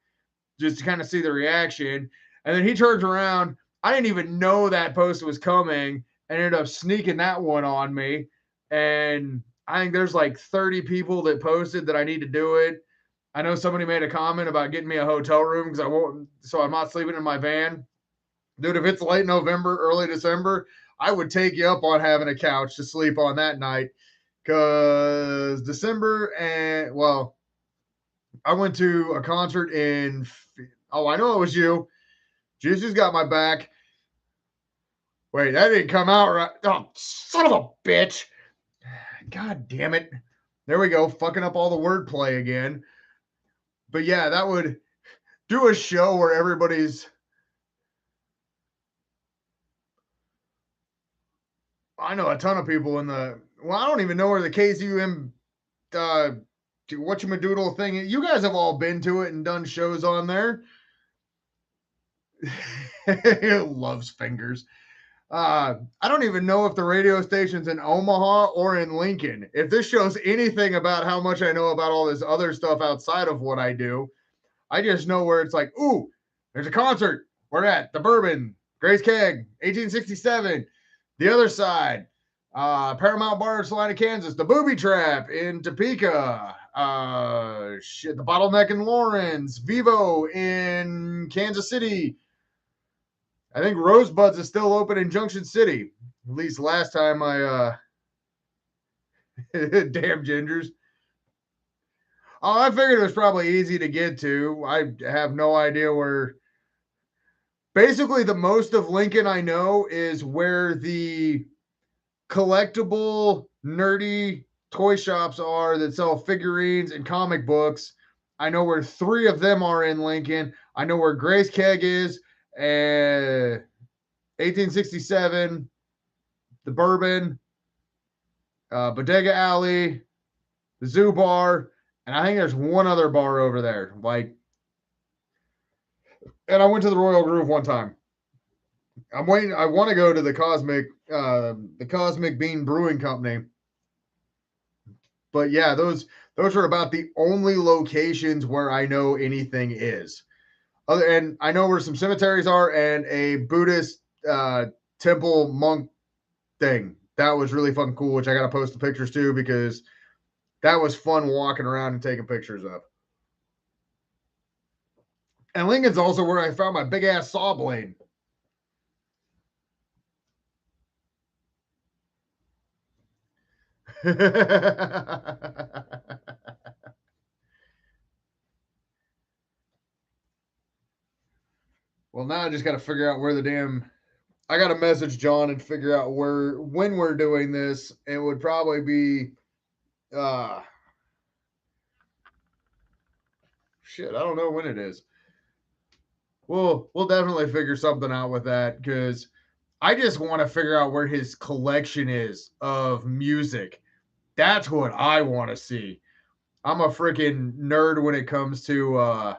just to kind of see the reaction. And then he turns around. I didn't even know that post was coming and ended up sneaking that one on me. And I think there's like 30 people that posted that I need to do it. I know somebody made a comment about getting me a hotel room so I'm not sleeping in my van. Dude, if it's late November, early December, I would take you up on having a couch to sleep on that night. Because December I went to a concert I know it was you. Juicy's got my back. Wait, that didn't come out right. Oh, son of a bitch. God damn it. There we go, fucking up all the wordplay again. But yeah, that would do a show where everybody's. I know a ton of people in the. Well, I don't even know where the KZUM whatchamadoodle thing. You guys have all been to it and done shows on there. Loves fingers. I don't even know if the radio station's in Omaha or in Lincoln. If this shows anything about how much I know about all this other stuff outside of what I do, I just know where it's like, ooh, there's a concert. We're at the Bourbon, Grace Keg, 1867. The other side, Paramount Bar, Salina, Kansas. The Booby Trap in Topeka. The Bottleneck in Lawrence. Vivo in Kansas City. I think Rosebuds is still open in Junction City. At least last time I damn gingers. Oh, I figured it was probably easy to get to. I have no idea where. Basically, the most of Lincoln I know is where the collectible, nerdy toy shops are that sell figurines and comic books. I know where 3 of them are in Lincoln. I know where Grace Keg is, 1867, the Bourbon, Bodega Alley, the Zoo Bar, and I think there's one other bar over there. And I went to the Royal Groove one time. I'm waiting. I want to go to the Cosmic Bean Brewing Company. But yeah, those are about the only locations where I know anything is. And I know where some cemeteries are and a Buddhist temple monk thing. That was really fucking cool, which I got to post the pictures too because that was fun walking around and taking pictures of. And Lincoln's also where I found my big ass saw blade. Well, now I just got to figure out where the damn. I got to message John and figure out when we're doing this. It would probably be. Shit, I don't know when it is. We'll definitely figure something out with that because I just want to figure out where his collection is of music. That's what I want to see. I'm a freaking nerd when it comes to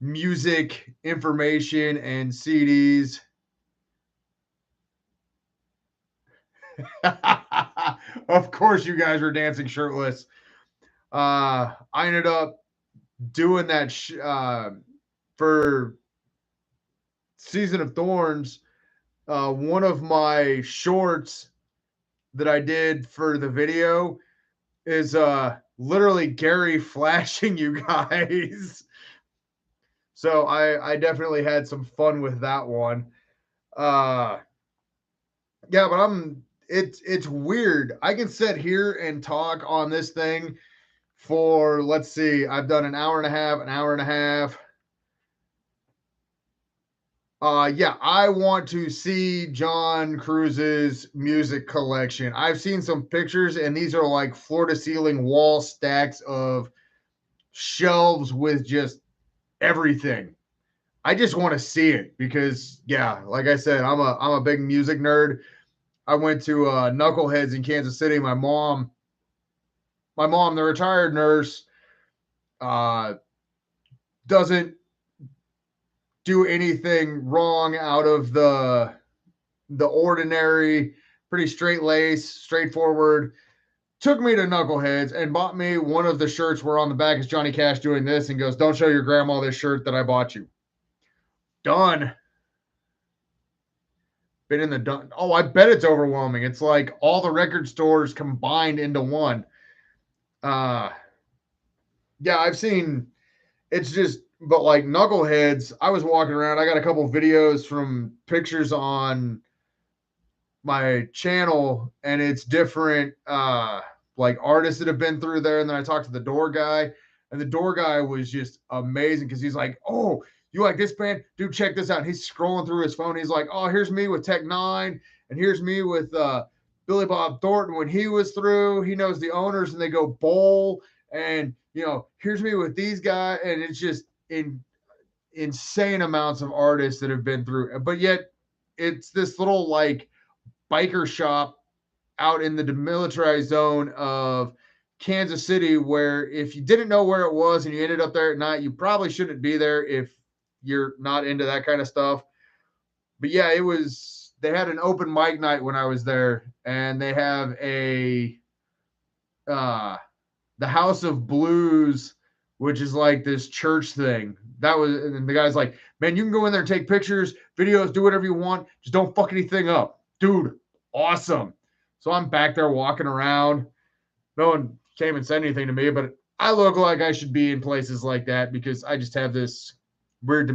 music information and CDs. Of course, you guys were dancing shirtless. I ended up doing that for Season of Thorns. One of my shorts that I did for the video is literally Gary flashing you guys. So I definitely had some fun with that one. Yeah, but it's weird. I can sit here and talk on this thing for, let's see, I've done an hour and a half. Yeah, I want to see John Cruz's music collection. I've seen some pictures, and these are like floor to ceiling wall stacks of shelves with just everything. I just want to see it because, yeah, like I said, I'm a big music nerd. I went to Knuckleheads in Kansas City. My mom, the retired nurse, doesn't do anything wrong out of the ordinary, pretty straight lace, straightforward. Took me to Knuckleheads and bought me one of the shirts where on the back is Johnny Cash doing this and goes, "Don't show your grandma this shirt that I bought you." Done. Been in the done. Oh, I bet it's overwhelming. It's like all the record stores combined into one. Yeah, I've seen. It's just, but like Knuckleheads, I was walking around. I got a couple videos from pictures on my channel, and it's different like artists that have been through there. And then I talked to the door guy, and the door guy was just amazing because he's like, "Oh, you like this band? Dude, check this out." And he's scrolling through his phone. He's like, "Oh, here's me with Tech Nine, and here's me with Billy Bob Thornton when he was through. He knows the owners, and they go bowl. And, here's me with these guys. And it's just insane amounts of artists that have been through. But yet it's this little like biker shop out in the demilitarized zone of Kansas City, where if you didn't know where it was and you ended up there at night, you probably shouldn't be there if you're not into that kind of stuff. But yeah, they had an open mic night when I was there, and they have the House of Blues, which is like this church thing. And the guy's like, man, you can go in there and take pictures, videos, do whatever you want. Just don't fuck anything up. Dude, awesome. So I'm back there walking around. No one came and said anything to me, but I look like I should be in places like that because I just have this weird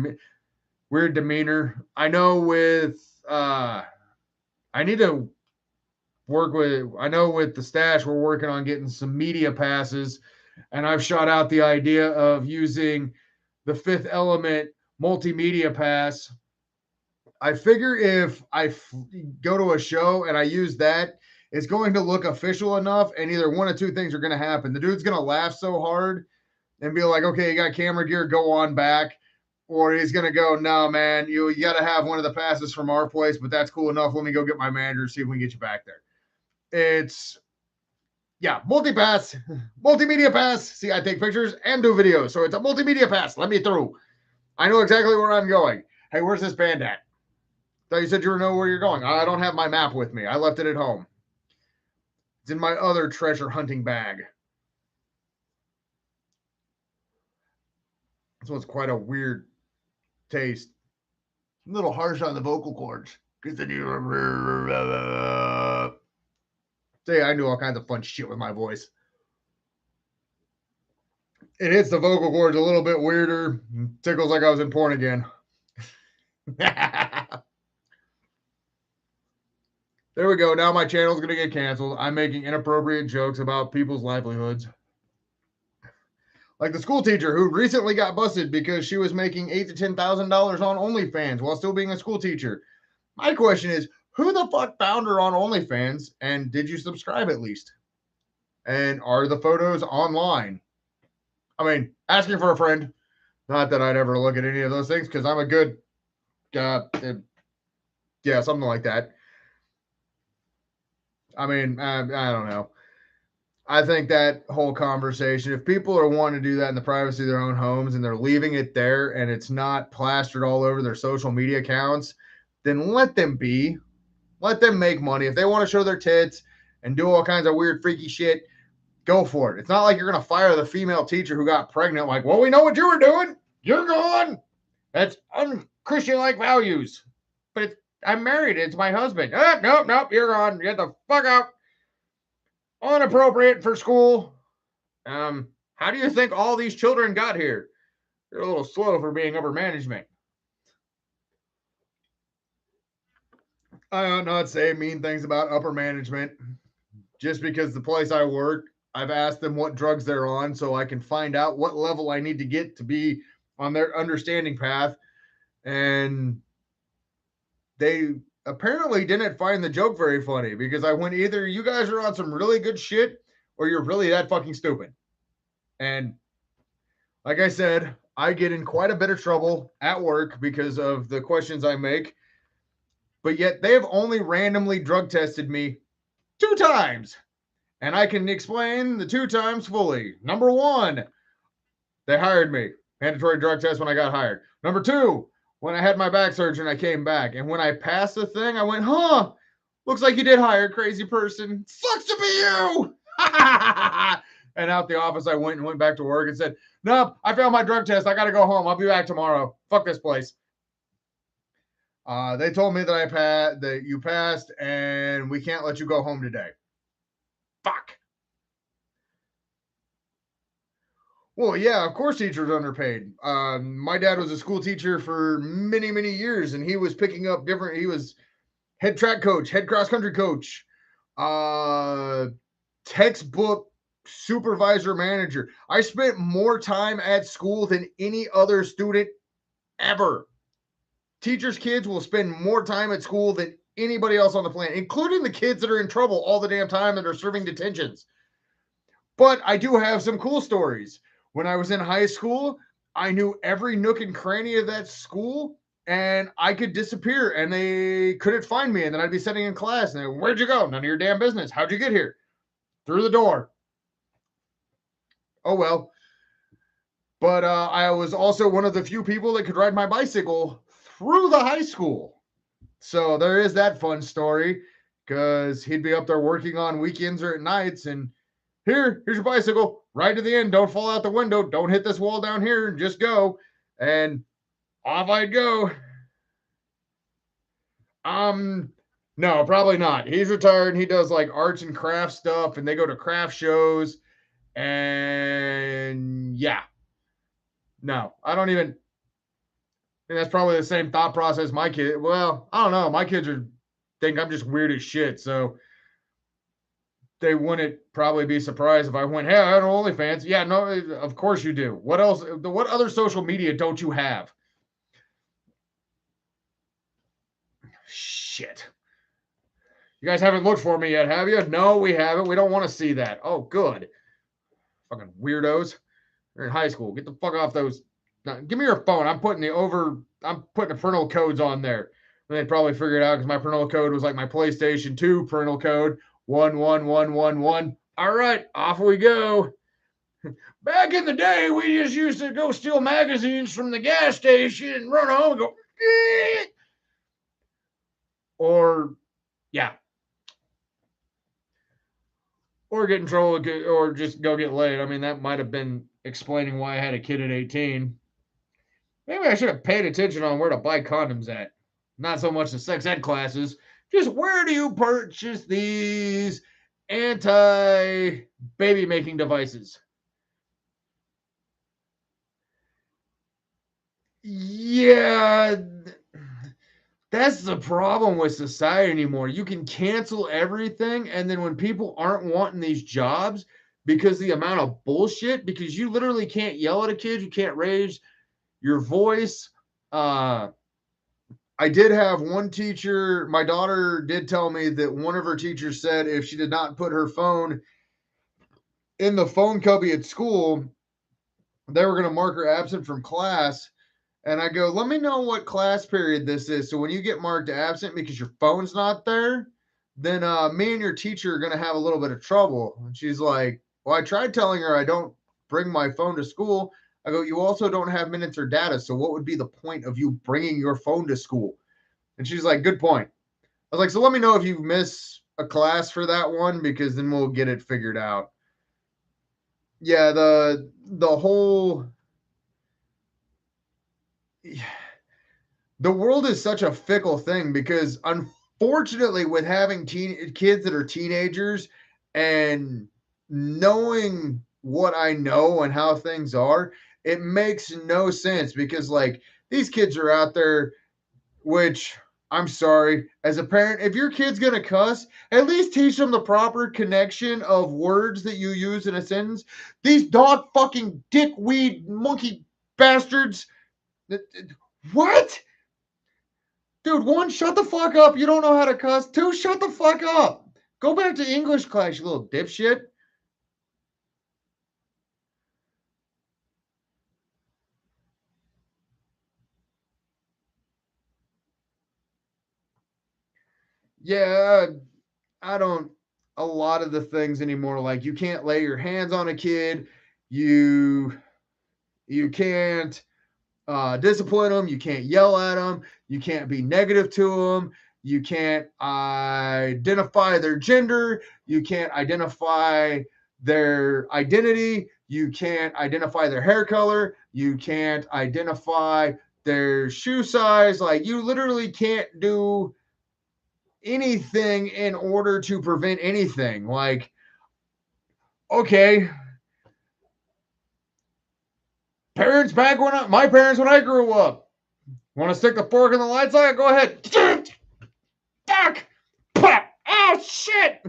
demeanor. I know with the stash, we're working on getting some media passes, and I've shot out the idea of using the Fifth Element multimedia pass. I figure if I go to a show and I use that, it's going to look official enough, and either one of two things are going to happen. The dude's going to laugh so hard and be like, okay, you got camera gear, go on back. Or he's going to go, no, man, you got to have one of the passes from our place, but that's cool enough. Let me go get my manager, see if we can get you back there. It's, multimedia pass. See, I take pictures and do videos. So it's a multimedia pass. Let me through. I know exactly where I'm going. Hey, where's this band at? Thought you said you know where you're going. I don't have my map with me. I left it at home. It's in my other treasure hunting bag. This one's quite a weird taste. A little harsh on the vocal cords. Say, I do all kinds of fun shit with my voice. It hits the vocal cords a little bit weirder. Tickles like I was in porn again. There we go. Now my channel's going to get canceled. I'm making inappropriate jokes about people's livelihoods. Like the school teacher who recently got busted because she was making $8,000 to $10,000 on OnlyFans while still being a school teacher. My question is, who the fuck found her on OnlyFans, and did you subscribe at least? And are the photos online? I mean, asking for a friend. Not that I'd ever look at any of those things because I'm a good, something like that. I mean, I don't know. I think that whole conversation, if people are wanting to do that in the privacy of their own homes and they're leaving it there and it's not plastered all over their social media accounts, then let them be. Let them make money. If they want to show their tits and do all kinds of weird, freaky shit, go for it. It's not like you're going to fire the female teacher who got pregnant. Like, well, we know what you were doing. You're gone. That's un-Christian-like values. But I'm married. It's my husband. Nope, you're gone. Get the fuck out. Unappropriate for school. How do you think all these children got here? You're a little slow for being upper management. I ought not say mean things about upper management. Just because the place I work, I've asked them what drugs they're on so I can find out what level I need to get to be on their understanding path. And they apparently didn't find the joke very funny because I went, either you guys are on some really good shit or you're really that fucking stupid. And like I said, I get in quite a bit of trouble at work because of the questions I make, but yet they've only randomly drug tested me 2 times. And I can explain the 2 times fully. Number 1, they hired me. Mandatory drug test when I got hired. Number 2, when I had my back surgery and I came back. And when I passed the thing, I went, looks like you did hire a crazy person. Sucks to be you. And out the office, I went back to work and said, nope, I failed my drug test. I got to go home. I'll be back tomorrow. Fuck this place. They told me that you passed and we can't let you go home today. Fuck. Well, yeah, of course teachers are underpaid. My dad was a school teacher for many, many years, and he was picking up he was head track coach, head cross country coach, textbook supervisor manager. I spent more time at school than any other student ever. Teachers' kids will spend more time at school than anybody else on the planet, including the kids that are in trouble all the damn time that are serving detentions. But I do have some cool stories. When I was in high school, I knew every nook and cranny of that school, and I could disappear and they couldn't find me. And then I'd be sitting in class and where'd you go? None of your damn business. How'd you get here? Through the door. Oh, well. But I was also one of the few people that could ride my bicycle through the high school. So there is that fun story, because he'd be up there working on weekends or at nights, and here's your bicycle, ride to the end, don't fall out the window, don't hit this wall down here, just go. And off I'd go. No, probably not. He's retired. He does like arts and craft stuff, and they go to craft shows. And yeah, no, I don't even. And that's probably the same thought process my kid. Well, I don't know. My kids think I'm just weird as shit, so they wouldn't probably be surprised if I went, "Hey, I have OnlyFans." Yeah, no, of course you do. What else? What other social media don't you have? Shit. You guys haven't looked for me yet, have you? No, we haven't. We don't want to see that. Oh, good. Fucking weirdos. They're in high school. Get the fuck off those. Now, give me your phone. I'm putting the parental codes on there. And they probably figured it out because my parental code was like my PlayStation 2 parental code 11111. All right, off we go. Back in the day, we just used to go steal magazines from the gas station and run home and go, eh! Or, yeah. Or get in trouble, or just go get laid. I mean, that might have been explaining why I had a kid at 18. Maybe I should have paid attention on where to buy condoms at. Not so much the sex ed classes. Just where do you purchase these anti-baby making devices? Yeah, that's the problem with society anymore. You can cancel everything, and then when people aren't wanting these jobs because the amount of bullshit, because you literally can't yell at a kid, you can't raise your voice. I did have one teacher, my daughter did tell me that one of her teachers said if she did not put her phone in the phone cubby at school, they were going to mark her absent from class. And I go, let me know what class period this is. So when you get marked absent because your phone's not there, then me and your teacher are going to have a little bit of trouble. And she's like, well, I tried telling her I don't bring my phone to school. I go, you also don't have minutes or data. So what would be the point of you bringing your phone to school? And she's like, good point. I was like, so let me know if you miss a class for that one, because then we'll get it figured out. Yeah, the whole the world is such a fickle thing, because unfortunately with having kids that are teenagers and knowing what I know and how things are, it makes no sense, because like these kids are out there, which I'm sorry, as a parent, if your kid's going to cuss, at least teach them the proper connection of words that you use in a sentence. These dog fucking dickweed monkey bastards. What? Dude, one, shut the fuck up. You don't know how to cuss. Two, shut the fuck up. Go back to English class, you little dipshit. Yeah, I don't, a lot of the things anymore, like you can't lay your hands on a kid. You can't discipline them. You can't yell at them. You can't be negative to them. You can't identify their gender. You can't identify their identity. You can't identify their hair color. You can't identify their shoe size. Like, you literally can't do anything in order to prevent anything. Like, okay, parents back when my parents when I grew up, want to stick the fork in the light socket? Go ahead. Fuck! Pop! Oh shit!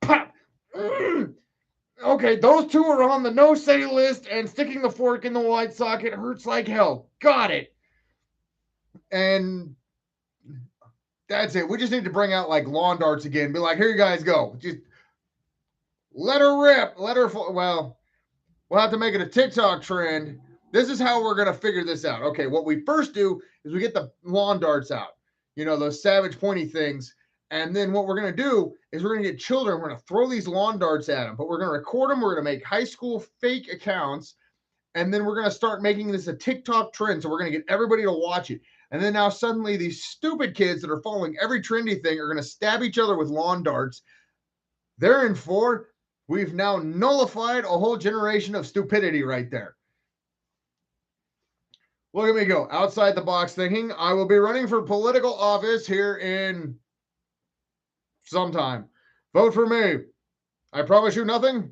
Pop! Okay, those two are on the no say list, and sticking the fork in the light socket hurts like hell. Got it. And That's it. We just need to bring out like lawn darts again. Be like, here you guys go. Just let her rip. Let her. Well, we'll have to make it a TikTok trend. This is how we're going to figure this out. Okay, what we first do is we get the lawn darts out, you know, those savage pointy things. And then what we're going to do is we're going to get children. We're going to throw these lawn darts at them, but we're going to record them. We're going to make high school fake accounts. And then we're going to start making this a TikTok trend. So we're going to get everybody to watch it. And then now suddenly these stupid kids that are following every trendy thing are going to stab each other with lawn darts. They're in for. We've now nullified a whole generation of stupidity right there. Look at me go. Outside the box thinking. I will be running for political office here in sometime. Vote for me. I promise you nothing,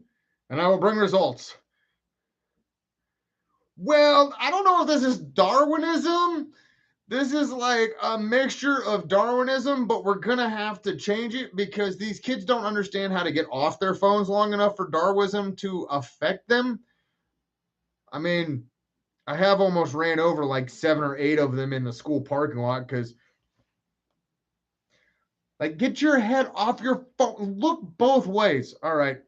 and I will bring results. Well, I don't know if this is Darwinism. This is like a mixture of Darwinism, but we're going to have to change it because these kids don't understand how to get off their phones long enough for Darwinism to affect them. I mean, I have almost ran over like 7 or 8 of them in the school parking lot because, like, get your head off your phone. Look both ways. All right.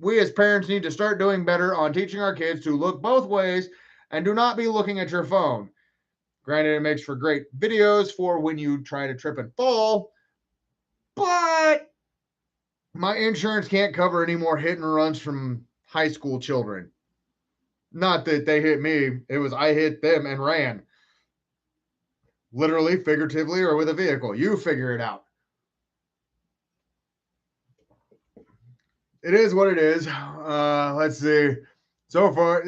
We as parents need to start doing better on teaching our kids to look both ways and do not be looking at your phone. Granted, it makes for great videos for when you try to trip and fall, but my insurance can't cover any more hit and runs from high school children. Not that they hit me. It was I hit them and ran. Literally, figuratively, or with a vehicle. You figure it out. It is what it is. Let's see. So far,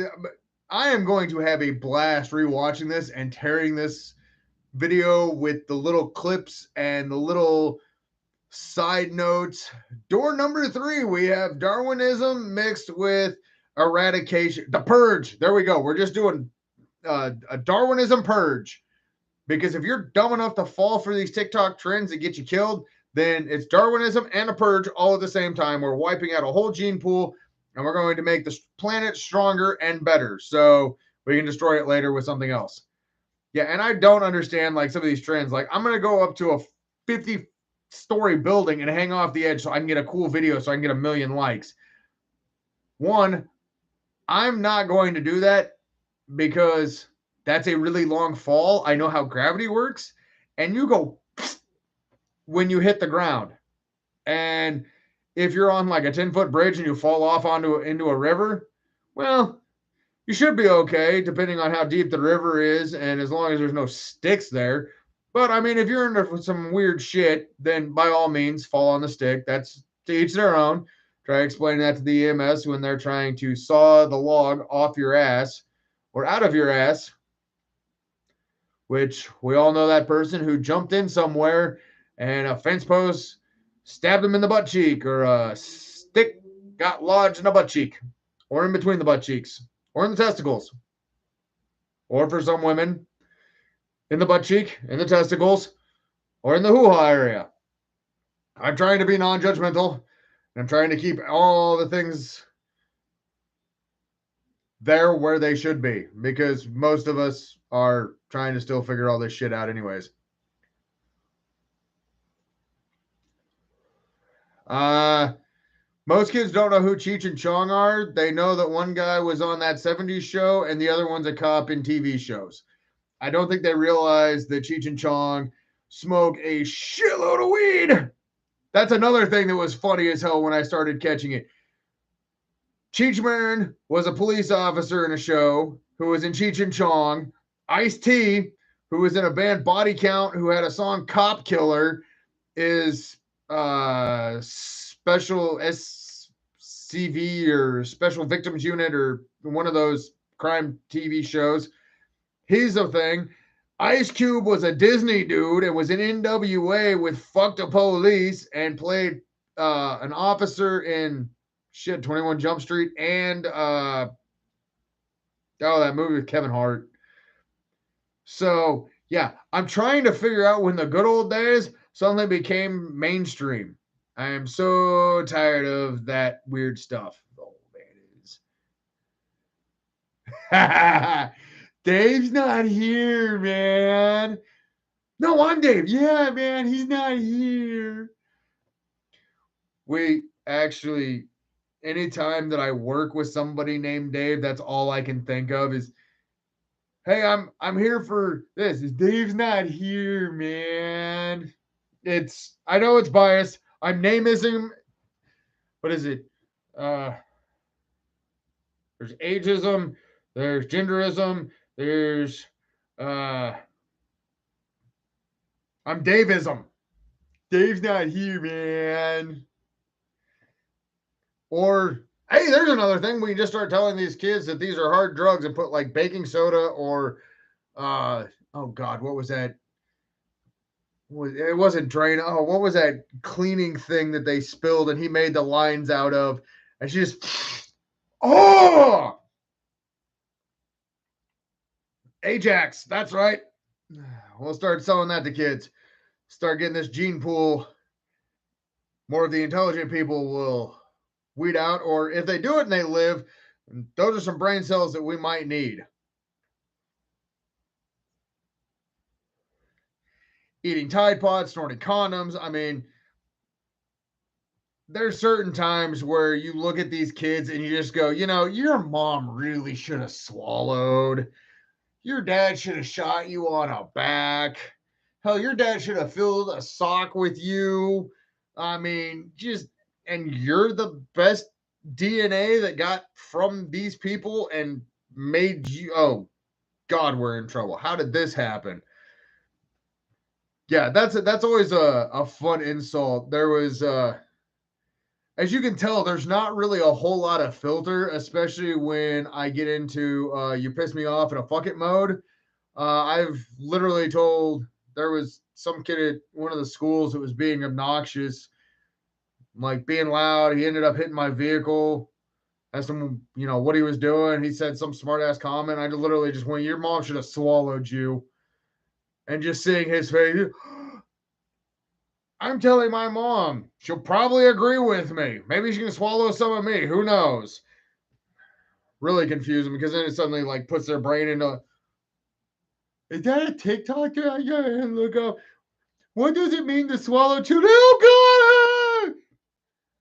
I am going to have a blast rewatching this and tearing this video with the little clips and the little side notes. Door number 3, we have Darwinism mixed with eradication. The purge. There we go. We're just doing a Darwinism purge. Because if you're dumb enough to fall for these TikTok trends that get you killed, then it's Darwinism and a purge all at the same time. We're wiping out a whole gene pool, and we're going to make the planet stronger and better. So we can destroy it later with something else. Yeah, and I don't understand like some of these trends. Like, I'm going to go up to a 50-story building and hang off the edge so I can get a cool video so I can get 1 million likes. One, I'm not going to do that because that's a really long fall. I know how gravity works. And you go when you hit the ground. And if you're on like a 10-foot bridge and you fall off into a river, well, you should be okay, depending on how deep the river is, and as long as there's no sticks there. But I mean, if you're into some weird shit, then by all means, fall on the stick. That's to each their own. Try explaining that to the EMS when they're trying to saw the log off your ass or out of your ass, which we all know that person who jumped in somewhere and a fence post stabbed him in the butt cheek, or a stick got lodged in the butt cheek, or in between the butt cheeks, or in the testicles, or for some women, in the butt cheek, in the testicles, or in the hoo-ha area. I'm trying to be non-judgmental, and I'm trying to keep all the things there where they should be, because most of us are trying to still figure all this shit out anyways. Most kids don't know who Cheech and Chong are. They know that one guy was on that 70s show and the other one's a cop in TV shows. I don't think they realize that Cheech and Chong smoke a shitload of weed. That's another thing that was funny as hell when I started catching it. Cheech Marin was a police officer in a show who was in Cheech and Chong. Ice-T, who was in a band Body Count, who had a song Cop Killer, is special SCV or Special Victims Unit or one of those crime TV shows. He's a thing. Ice Cube was a Disney dude and was in NWA with Fuck the Police and played an officer in 21 Jump Street and that movie with Kevin Hart. So yeah, I'm trying to figure out when the good old days suddenly became mainstream. I am so tired of that weird stuff. Oh, man, it is. Dave's not here, man. No, I'm Dave. Yeah, man, he's not here. We actually, anytime that I work with somebody named Dave, that's all I can think of is, hey, I'm here for this. Dave's not here, man. I know it's biased. I'm nameism. What is it? Uh there's ageism, there's genderism, there's uh I'm Daveism. Dave's not here, man. Or hey, there's another thing. We can just start telling these kids that these are hard drugs and put like baking soda or uh oh god, what was that? It wasn't drain. Oh, what was that cleaning thing that they spilled and he made the lines out of? And she just, oh, Ajax. That's right. We'll start selling that to kids. Start getting this gene pool. More of the intelligent people will weed out, or if they do it and they live, those are some brain cells that we might need. Eating Tide Pods, snorting condoms. I mean, there's certain times where you look at these kids and you just go, your mom really should have swallowed. Your dad should have shot you on a back. Hell, your dad should have filled a sock with you. I mean, and you're the best DNA that got from these people and made you. Oh, God, we're in trouble. How did this happen? Yeah, that's always a fun insult. There was as you can tell, there's not really a whole lot of filter, especially when I get into you piss me off in a fuck it mode. I've literally told there was some kid at one of the schools that was being obnoxious, like being loud. He ended up hitting my vehicle. Asked him, what he was doing. He said some smart ass comment. I literally just went, "Your mom should have swallowed you." And just seeing his face, I'm telling my mom, she'll probably agree with me. Maybe she can swallow some of me. Who knows? Really confusing because then it suddenly like puts their brain into. Is that a TikTok that I gotta look up? What does it mean to swallow two? Oh, God!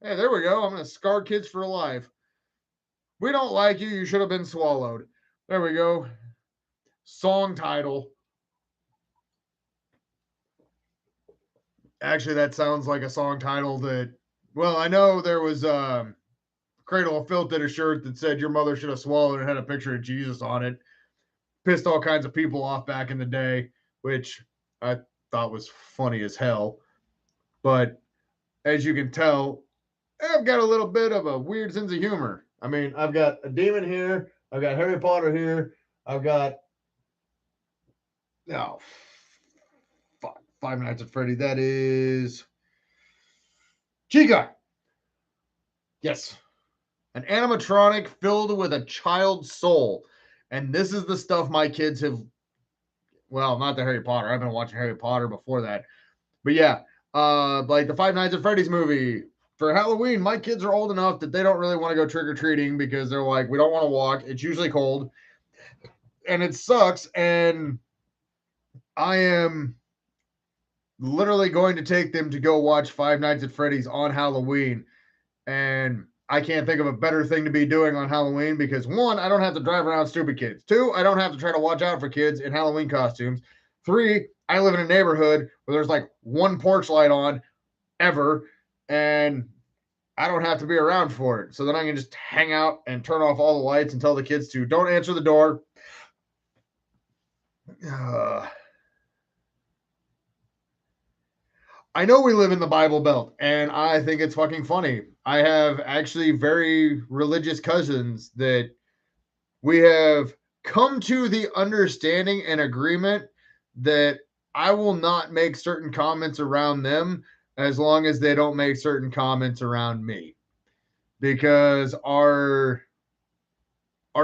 Hey, there we go. I'm going to scar kids for life. We don't like you. You should have been swallowed. There we go. Song title. Actually, that sounds like a song title that, well, I know there was Cradle of Filth did a shirt that said your mother should have swallowed and had a picture of Jesus on it. Pissed all kinds of people off back in the day, which I thought was funny as hell. But as you can tell, I've got a little bit of a weird sense of humor. I mean, I've got a demon here. I've got Harry Potter here. I've got, oh, fuck, Five Nights at Freddy. That is Chica. Yes. An animatronic filled with a child's soul. And this is the stuff my kids have, well, not the Harry Potter. I've been watching Harry Potter before that. But yeah, like the Five Nights at Freddy's movie. For Halloween, my kids are old enough that they don't really want to go trick or treating because they're like, we don't want to walk. It's usually cold and it sucks. And I am literally going to take them to go watch Five Nights at Freddy's on Halloween. And I can't think of a better thing to be doing on Halloween because one, I don't have to drive around stupid kids. Two, I don't have to try to watch out for kids in Halloween costumes. Three, I live in a neighborhood where there's like one porch light on ever. And I don't have to be around for it. So then I can just hang out and turn off all the lights and tell the kids to don't answer the door. I know we live in the Bible Belt, and I think it's fucking funny. I have actually very religious cousins that we have come to the understanding and agreement that I will not make certain comments around them as long as they don't make certain comments around me. Because our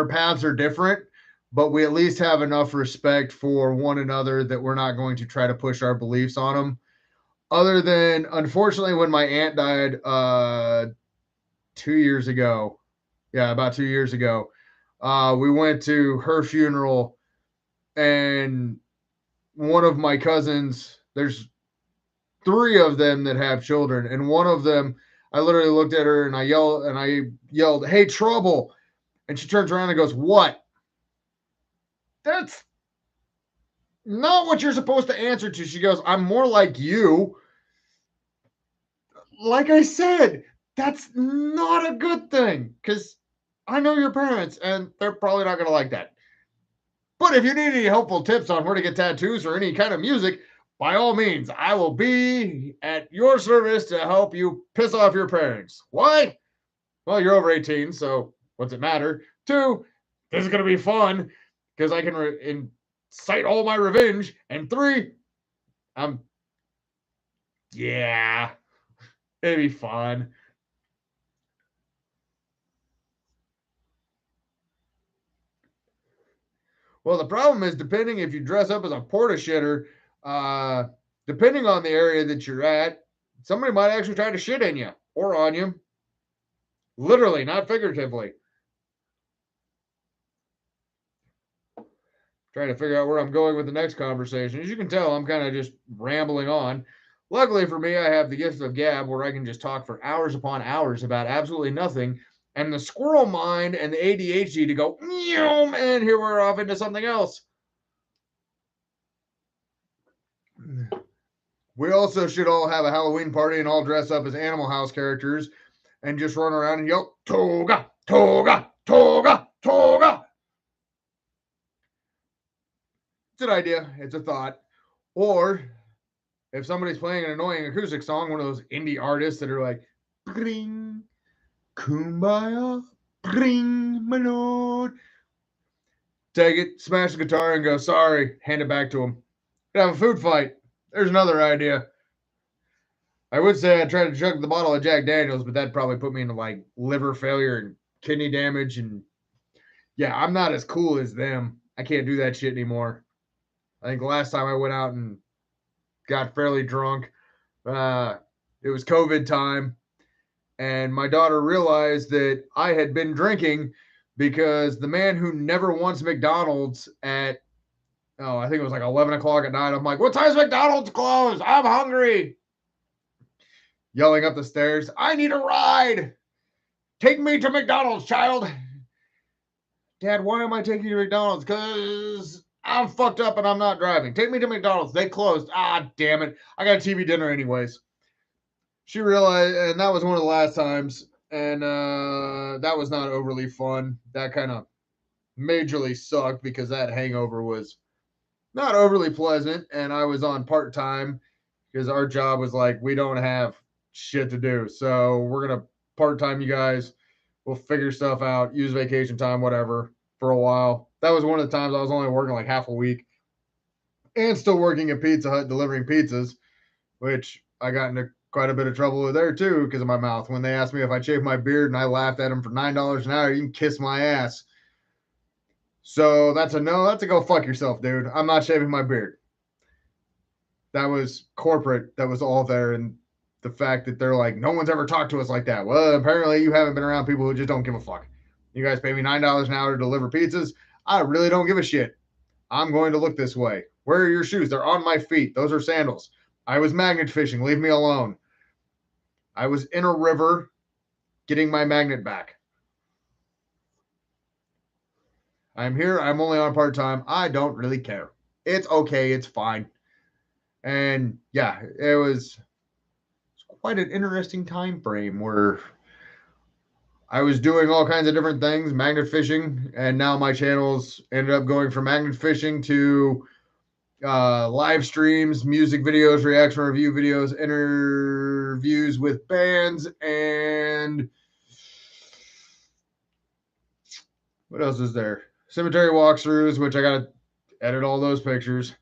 paths are different, but we at least have enough respect for one another that we're not going to try to push our beliefs on them. Other than, unfortunately, when my aunt died 2 years ago, yeah, about 2 years ago, we went to her funeral, and one of my cousins, there's 3 of them that have children, and one of them, I literally looked at her and I yelled, "Hey, Trouble!" And she turns around and goes, "What?" That's not what you're supposed to answer to. She goes, "I'm more like you." Like I said, that's not a good thing because I know your parents and they're probably not going to like that. But if you need any helpful tips on where to get tattoos or any kind of music, by all means, I will be at your service to help you piss off your parents. Why? Well, you're over 18, so what's it matter? 2, this is going to be fun because I can incite all my revenge. And 3, yeah, it'd be fun. Well, the problem is, depending if you dress up as a porta shitter, uh, depending on the area that you're at, somebody might actually try to shit in you or on you. Literally, not figuratively. Trying to figure out where I'm going with the next conversation. As you can tell, I'm kind of just rambling on. Luckily for me, I have the gift of gab where I can just talk for hours upon hours about absolutely nothing. And the squirrel mind and the ADHD to go, and here we're off into something else. We also should all have a Halloween party and all dress up as Animal House characters and just run around and yell, "Toga, toga, toga, toga." It's an idea. It's a thought. Or if somebody's playing an annoying acoustic song, one of those indie artists that are like, "Bring, kumbaya, bring, my lord." Take it, smash the guitar, and go, "Sorry," hand it back to him. Have a food fight. There's another idea. I would say I'd try to chug the bottle of Jack Daniels, but that'd probably put me into like liver failure and kidney damage. And yeah, I'm not as cool as them. I can't do that shit anymore. I think the last time I went out and got fairly drunk, it was COVID time. And my daughter realized that I had been drinking because the man who never wants McDonald's at, oh, I think it was like 11 o'clock at night. I'm like, "What time's McDonald's close? I'm hungry." Yelling up the stairs, "I need a ride. Take me to McDonald's, child." "Dad, why am I taking you to McDonald's?" "Because I'm fucked up and I'm not driving. Take me to McDonald's. They closed." "Ah, damn it. I got a TV dinner anyways." She realized, and that was one of the last times. And that was not overly fun. That kind of majorly sucked because that hangover was not overly pleasant. And I was on part time because our job was like, we don't have shit to do. So we're going to part time you guys. We'll figure stuff out, use vacation time, whatever, for a while. That was one of the times I was only working like half a week and still working at Pizza Hut delivering pizzas, which I got into quite a bit of trouble with there too because of my mouth. When they asked me if I shaved my beard and I laughed at them for $9 an hour, you can kiss my ass. So that's a no. That's a go fuck yourself, dude. I'm not shaving my beard. That was corporate. That was all there. And the fact that they're like, no one's ever talked to us like that. Well, apparently you haven't been around people who just don't give a fuck. You guys pay me $9 an hour to deliver pizzas. I really don't give a shit. I'm going to look this way. Where are your shoes? They're on my feet. Those are sandals. I was magnet fishing. Leave me alone. I was in a river getting my magnet back. I'm here. I'm only on part time. I don't really care. It's okay. It's fine. And yeah, it was quite an interesting time frame where I was doing all kinds of different things, magnet fishing, and now my channels ended up going from magnet fishing to live streams, music videos, reaction review videos, interviews with bands, and what else is there? Cemetery walkthroughs, which I got to edit all those pictures.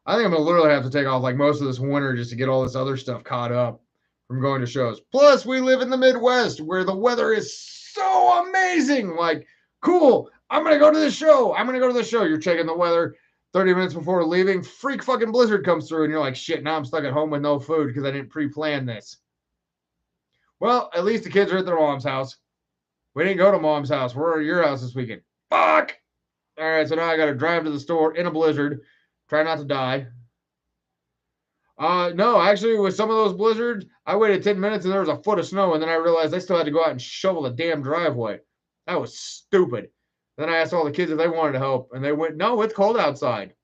I think I'm going to literally have to take off like most of this winter just to get all this other stuff caught up from going to shows. Plus, we live in the Midwest where the weather is so amazing. Like, cool. I'm going to go to the show. I'm going to go to the show. You're checking the weather 30 minutes before leaving. Freak fucking blizzard comes through, and you're like, shit, now I'm stuck at home with no food because I didn't pre-plan this. Well, at least the kids are at their mom's house. We didn't go to mom's house. We're at your house this weekend. Fuck. All right, so now I got to drive to the store in a blizzard. Try not to die. No, actually, with some of those blizzards, I waited 10 minutes and there was a foot of snow, and then I realized I still had to go out and shovel the damn driveway. That was stupid. Then I asked all the kids if they wanted to help, and they went, "No, it's cold outside.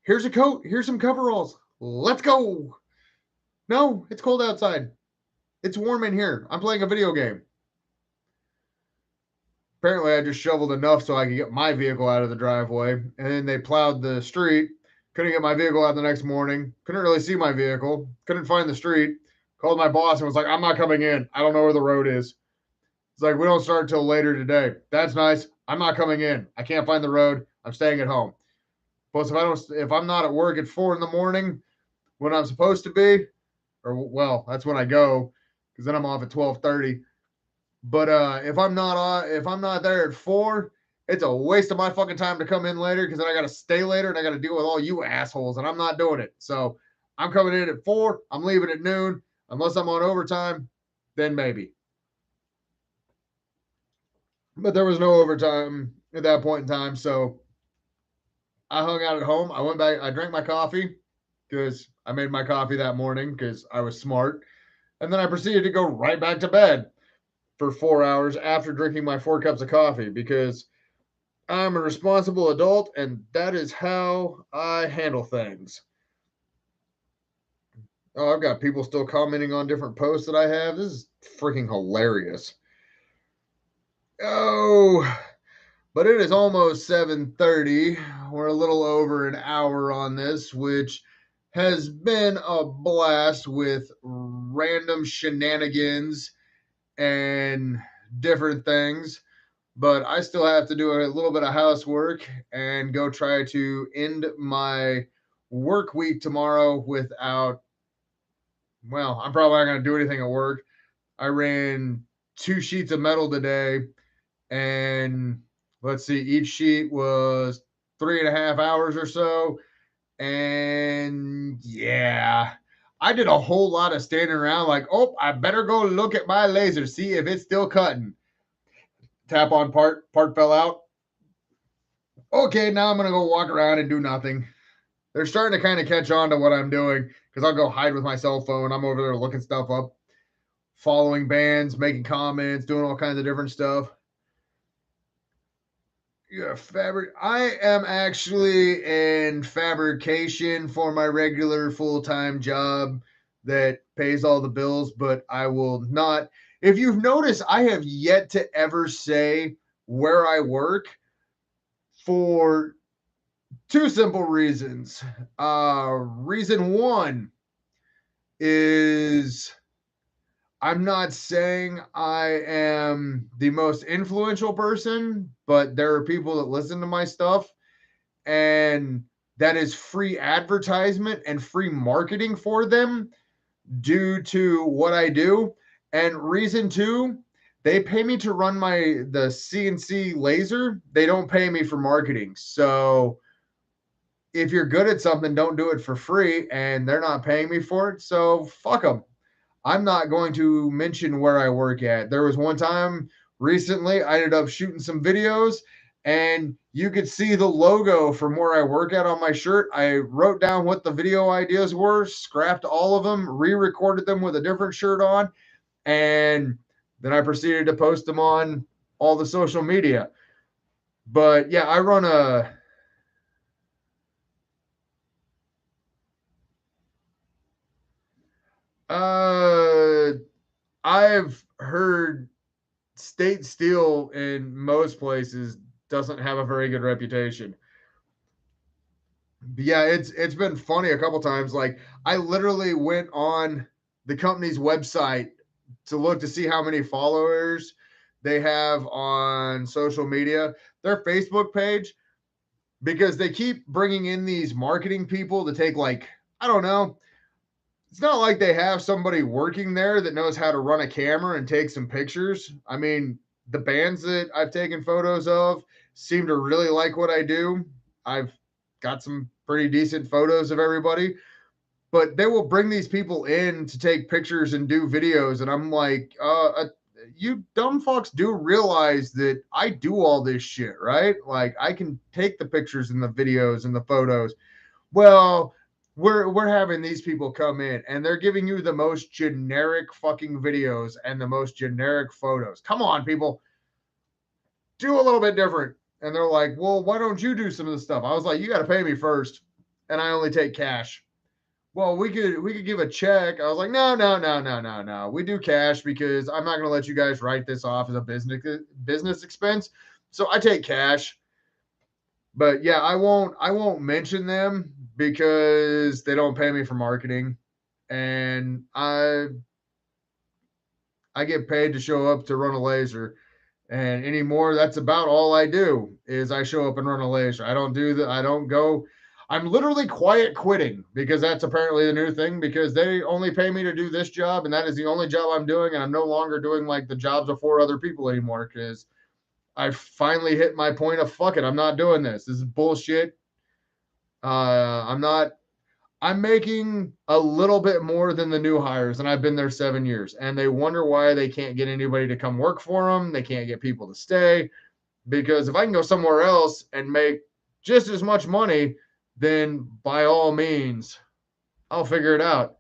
Here's a coat. Here's some coveralls. Let's go." No, it's cold outside. It's warm in here. I'm playing a video game. Apparently, I just shoveled enough so I could get my vehicle out of the driveway, and then they plowed the street. Couldn't get my vehicle out the next morning. Couldn't really see my vehicle. Couldn't find the street. Called my boss and was like, "I'm not coming in. I don't know where the road is." It's like, "We don't start until later today." That's nice. I'm not coming in. I can't find the road. I'm staying at home. Plus, if I'm not at work at 4 in the morning when I'm supposed to be, or well, that's when I go, because then I'm off at 12:30. But if I'm not there at 4, it's a waste of my fucking time to come in later, because then I got to stay later and I got to deal with all you assholes, and I'm not doing it. So I'm coming in at 4. I'm leaving at noon, unless I'm on overtime, then maybe. But there was no overtime at that point in time, so I hung out at home. I went back. I drank my coffee because I made my coffee that morning because I was smart, and then I proceeded to go right back to bed for 4 hours after drinking my 4 cups of coffee because I'm a responsible adult and that is how I handle things. Oh, I've got people still commenting on different posts that I have. This is freaking hilarious. Oh, but it is almost 7:30. We're a little over an hour on this, which has been a blast with random shenanigans and different things. But I still have to do a little bit of housework and go try to end my work week tomorrow without, well, I'm probably not going to do anything at work. I ran 2 sheets of metal today, and let's see, each sheet was 3.5 hours or so. And yeah, I did a whole lot of standing around like, oh, I better go look at my laser, see if it's still cutting. Tap on part fell out. Okay, now I'm going to go walk around and do nothing. They're starting to kind of catch on to what I'm doing because I'll go hide with my cell phone. I'm over there looking stuff up, following bands, making comments, doing all kinds of different stuff. Yeah, I am actually in fabrication for my regular full-time job that pays all the bills, but I will not. If you've noticed, I have yet to ever say where I work for two simple reasons. Reason one is I'm not saying I am the most influential person, but there are people that listen to my stuff, and that is free advertisement and free marketing for them due to what I do. And reason two, they pay me to run the CNC laser. They don't pay me for marketing. So if you're good at something, don't do it for free, and they're not paying me for it. So fuck them. I'm not going to mention where I work at. There was one time recently I ended up shooting some videos, and you could see the logo from where I work at on my shirt. I wrote down what the video ideas were, scrapped all of them, re-recorded them with a different shirt on, and then I proceeded to post them on all the social media. But yeah, I run a uh I've heard State Steel in most places doesn't have a very good reputation. But yeah, it's been funny a couple times. Like I literally went on the company's website to look to see how many followers they have on social media, their Facebook page, because they keep bringing in these marketing people to take, like, I don't know. It's not like they have somebody working there that knows how to run a camera and take some pictures. I mean, the bands that I've taken photos of seem to really like what I do. I've got some pretty decent photos of everybody, but they will bring these people in to take pictures and do videos. And I'm like, you dumb fucks do realize that I do all this shit, right? Like I can take the pictures and the videos and the photos. Well, we're having these people come in and they're giving you the most generic fucking videos and the most generic photos. Come on, people, do a little bit different. And they're like, well, why don't you do some of the stuff? I was like, you got to pay me first, and I only take cash. Well, we could give a check. I was like, no. We do cash because I'm not going to let you guys write this off as a business expense. So I take cash. But yeah, I won't mention them because they don't pay me for marketing, and I get paid to show up to run a laser. And anymore, that's about all I do is I show up and run a laser. I don't do that. I don't go. I'm literally quiet quitting because that's apparently the new thing because they only pay me to do this job and that is the only job I'm doing. And I'm no longer doing like the jobs of 4 other people anymore because I finally hit my point of fuck it. I'm not doing this. This is bullshit. I'm not. I'm making a little bit more than the new hires, and I've been there 7 years. And they wonder why they can't get anybody to come work for them. They can't get people to stay because if I can go somewhere else and make just as much money, then by all means, I'll figure it out.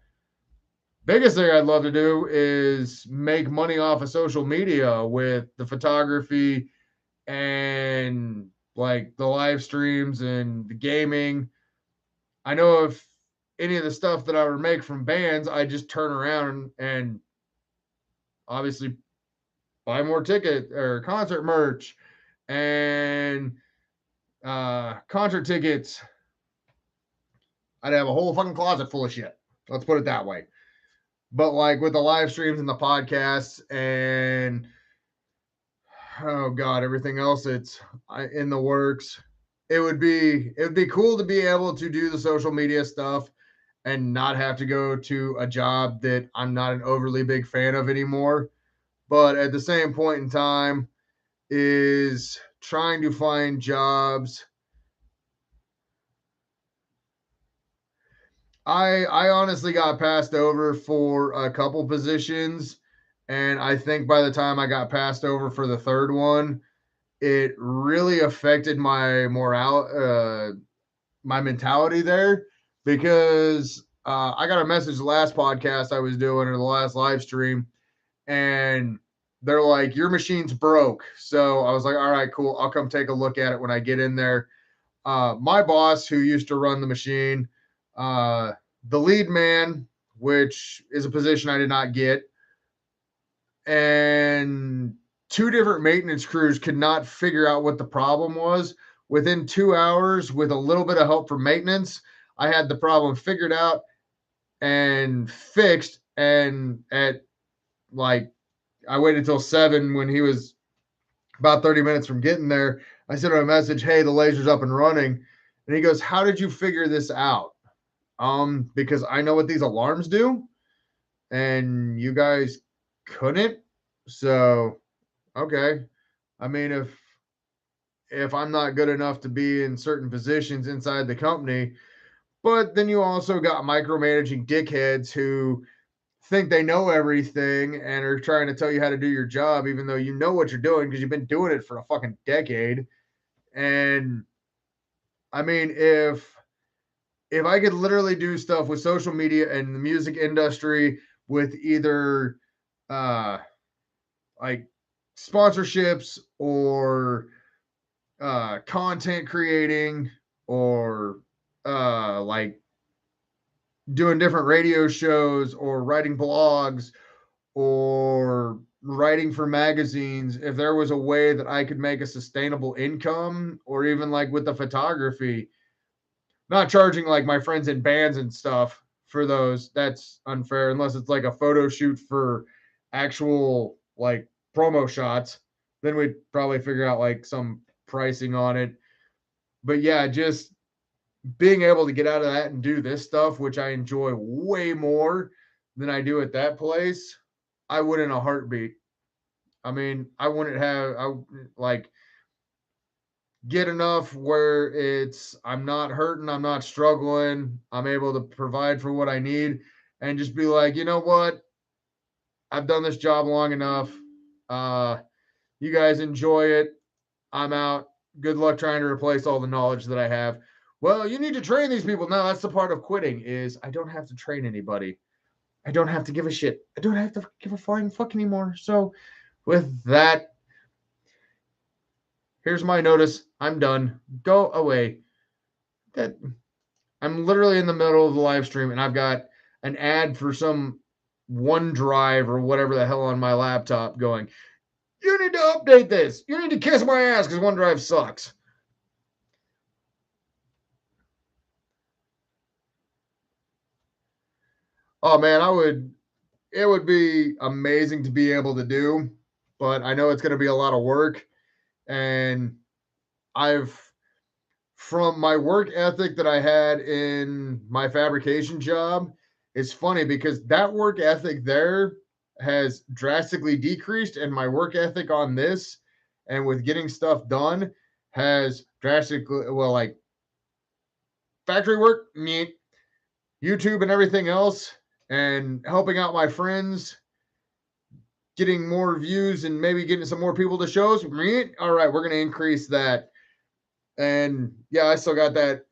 Biggest thing I'd love to do is make money off of social media with the photography and like the live streams and the gaming. I know if any of the stuff that I would make from bands, I just turn around and obviously buy more ticket or concert merch and concert tickets. I'd have a whole fucking closet full of shit. Let's put it that way. But like with the live streams and the podcasts and oh god, everything else that's in the works, it would be cool to be able to do the social media stuff and not have to go to a job that I'm not an overly big fan of anymore. But at the same point in time, is trying to find jobs. I honestly got passed over for a couple positions, and I think by the time I got passed over for the third one, it really affected my morale, my mentality there because I got a message the last podcast I was doing or the last live stream, and they're like, "Your machine's broke." So I was like, "All right, cool. I'll come take a look at it when I get in there." My boss, who used to run the machine, uh, the lead man, which is a position I did not get, and two different maintenance crews could not figure out what the problem was. Within 2 hours, with a little bit of help from maintenance, I had the problem figured out and fixed. And at like, I waited till 7 when he was about 30 minutes from getting there. I sent him a message, "Hey, the laser's up and running." And he goes, "How did you figure this out?" Because I know what these alarms do, and you guys couldn't. So, okay. I mean, if I'm not good enough to be in certain positions inside the company, but then you also got micromanaging dickheads who think they know everything and are trying to tell you how to do your job, even though you know what you're doing because you've been doing it for a fucking decade. And I mean, if I could literally do stuff with social media and the music industry with either uh like sponsorships or content creating or like doing different radio shows or writing blogs or writing for magazines, if there was a way that I could make a sustainable income or even like with the photography, not charging like my friends in bands and stuff for those, that's unfair unless it's like a photo shoot for actual like promo shots, then we'd probably figure out like some pricing on it. But yeah, just being able to get out of that and do this stuff, which I enjoy way more than I do at that place, I would in a heartbeat. I mean, I wouldn't have, I like get enough where it's, I'm not hurting, I'm not struggling, I'm able to provide for what I need and just be like, you know what? I've done this job long enough. Uh, you guys enjoy it. I'm out. Good luck trying to replace all the knowledge that I have. well, you need to train these people. No, that's the part of quitting is I don't have to train anybody. I don't have to give a shit. I don't have to give a flying fuck anymore. So with that, here's my notice. I'm done. Go away. That I'm literally in the middle of the live stream and I've got an ad for some OneDrive or whatever the hell on my laptop going, you need to update this. You need to kiss my ass because OneDrive sucks. Oh man, it would be amazing to be able to do, but I know it's going to be a lot of work. And from my work ethic that I had in my fabrication job, it's funny because that work ethic there has drastically decreased, and my work ethic on this and with getting stuff done has drastically, well, like factory work, neat, YouTube and everything else, and helping out my friends, getting more views and maybe getting some more people to shows. All right, we're going to increase that. And yeah, I still got that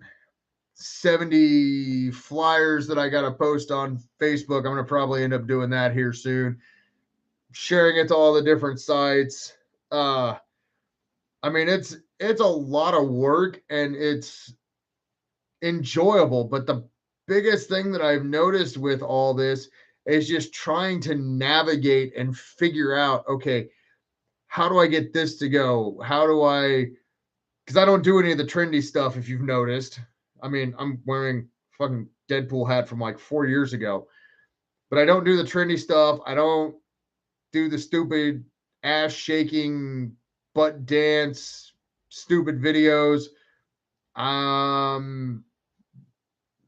70 flyers that I got to post on Facebook. I'm going to probably end up doing that here soon, sharing it to all the different sites. I mean, it's a lot of work and it's enjoyable, but the biggest thing that I've noticed with all this is just trying to navigate and figure out, okay, how do I get this to go? How do I, because I don't do any of the trendy stuff, if you've noticed. I mean, I'm wearing fucking Deadpool hat from like 4 years ago, but I don't do the trendy stuff. I don't do the stupid ass shaking, butt dance, stupid videos.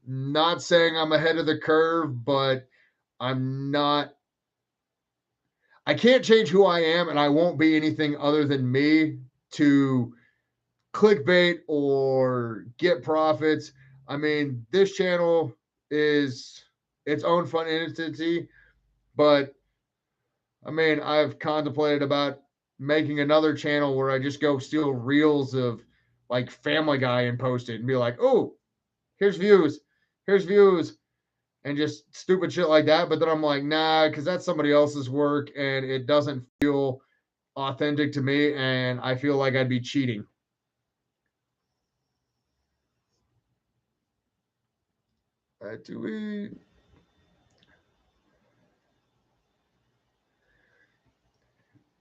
Not saying I'm ahead of the curve, but I can't change who I am, and I won't be anything other than me to clickbait or get profits. I mean, this channel is its own fun entity, but I mean, I've contemplated about making another channel where I just go steal reels of like Family Guy and post it and be like, oh, here's views, and just stupid shit like that. But then I'm like, nah, because that's somebody else's work and it doesn't feel authentic to me, and I feel like I'd be cheating. Do we?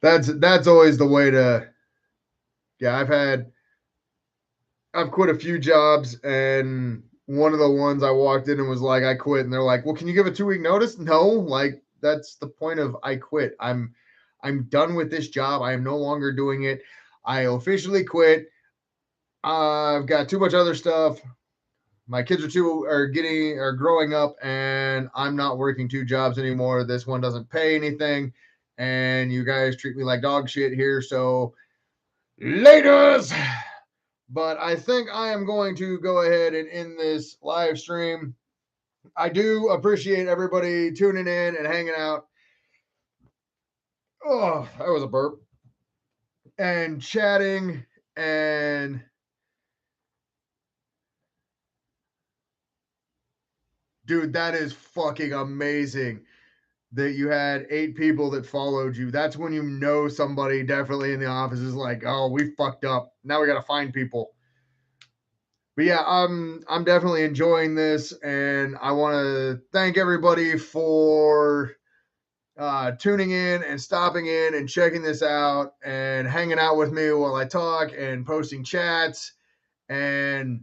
That's always the way to. Yeah, I've quit a few jobs, and one of the ones I walked in and was like, I quit, and they're like, well, can you give a 2-week notice? No, like that's the point of I quit. I'm done with this job. I am no longer doing it. I officially quit. I've got too much other stuff. My kids are growing up, and I'm not working 2 jobs anymore. This one doesn't pay anything, and you guys treat me like dog shit here. So, laters. But I think I am going to go ahead and end this live stream. I do appreciate everybody tuning in and hanging out. Oh, that was a burp. And chatting and dude, that is fucking amazing that you had 8 people that followed you. That's when you know somebody definitely in the office is like, oh, we fucked up. Now we got to find people. But yeah, I'm definitely enjoying this, and I want to thank everybody for tuning in and stopping in and checking this out and hanging out with me while I talk and posting chats. And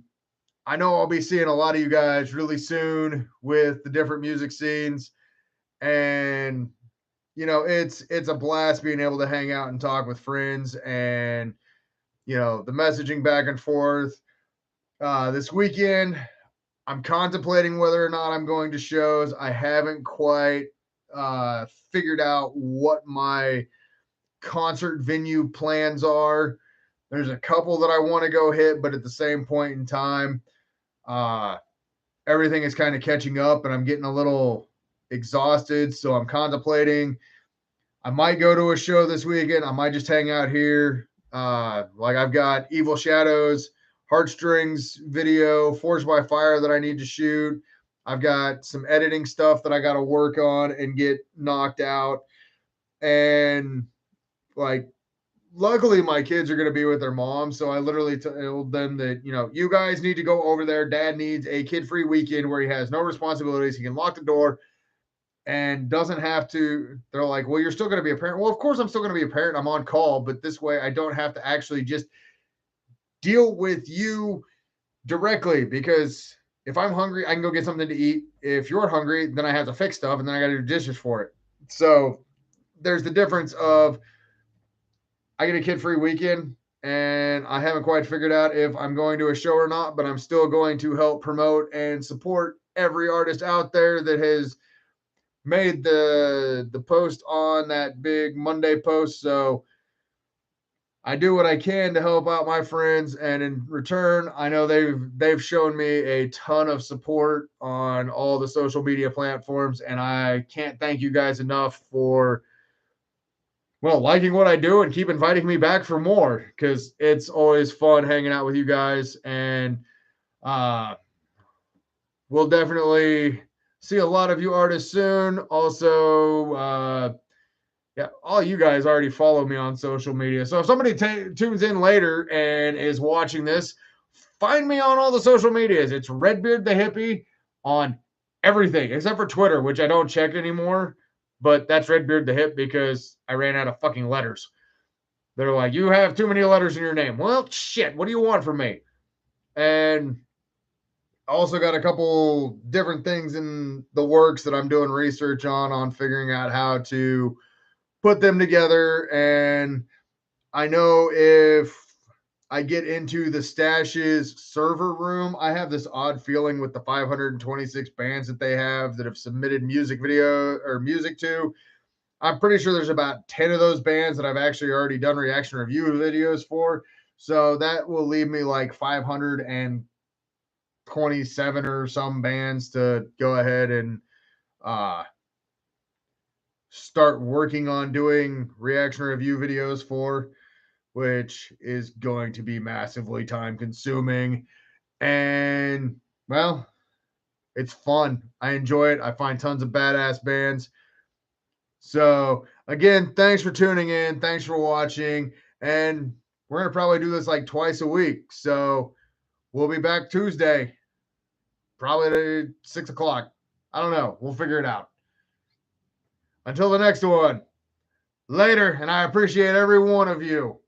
I know I'll be seeing a lot of you guys really soon with the different music scenes. And you know, it's a blast being able to hang out and talk with friends, and you know, the messaging back and forth. This weekend, I'm contemplating whether or not I'm going to shows. I haven't quite figured out what my concert venue plans are. There's a couple that I want to go hit, but at the same point in time, everything is kind of catching up and I'm getting a little exhausted. So I'm contemplating. I might go to a show this weekend. I might just hang out here. Like I've got Evil Shadows Heartstrings video, Forged by Fire that I need to shoot. I've got some editing stuff that I got to work on and get knocked out. And like, luckily my kids are going to be with their mom. So I literally told them that, you guys need to go over there. Dad needs a kid-free weekend where he has no responsibilities. He can lock the door and doesn't have to. They're like, well, you're still going to be a parent. Well, of course I'm still going to be a parent. I'm on call, but this way I don't have to actually just deal with you directly, because if I'm hungry, I can go get something to eat. If you're hungry, then I have to fix stuff and then I got to do dishes for it. So there's the difference of, I get a kid-free weekend and I haven't quite figured out if I'm going to a show or not, but I'm still going to help promote and support every artist out there that has made the post on that big Monday post. So I do what I can to help out my friends, and in return, I know they've shown me a ton of support on all the social media platforms, and I can't thank you guys enough for, well, liking what I do and keep inviting me back for more, because it's always fun hanging out with you guys. And we'll definitely see a lot of you artists soon. Also, yeah, all you guys already follow me on social media. So if somebody tunes in later and is watching this, find me on all the social medias. It's Red Beard the Hippy on everything except for Twitter, which I don't check anymore. But that's Red Beard the Hip because I ran out of fucking letters. They're like, you have too many letters in your name. Well, shit, what do you want from me? And I also got a couple different things in the works that I'm doing research on figuring out how to put them together. And I know if I get into the Stashes server room, I have this odd feeling with the 526 bands that they have that have submitted music video or music to. I'm pretty sure there's about 10 of those bands that I've actually already done reaction review videos for. So that will leave me like 527 or some bands to go ahead and start working on doing reaction review videos for, which is going to be massively time consuming. And well, it's fun. I enjoy it. I find tons of badass bands. So again, thanks for tuning in. Thanks for watching. And we're going to probably do this like twice a week. So we'll be back Tuesday, probably at 6 o'clock. I don't know. We'll figure it out. Until the next one, later. And I appreciate every one of you.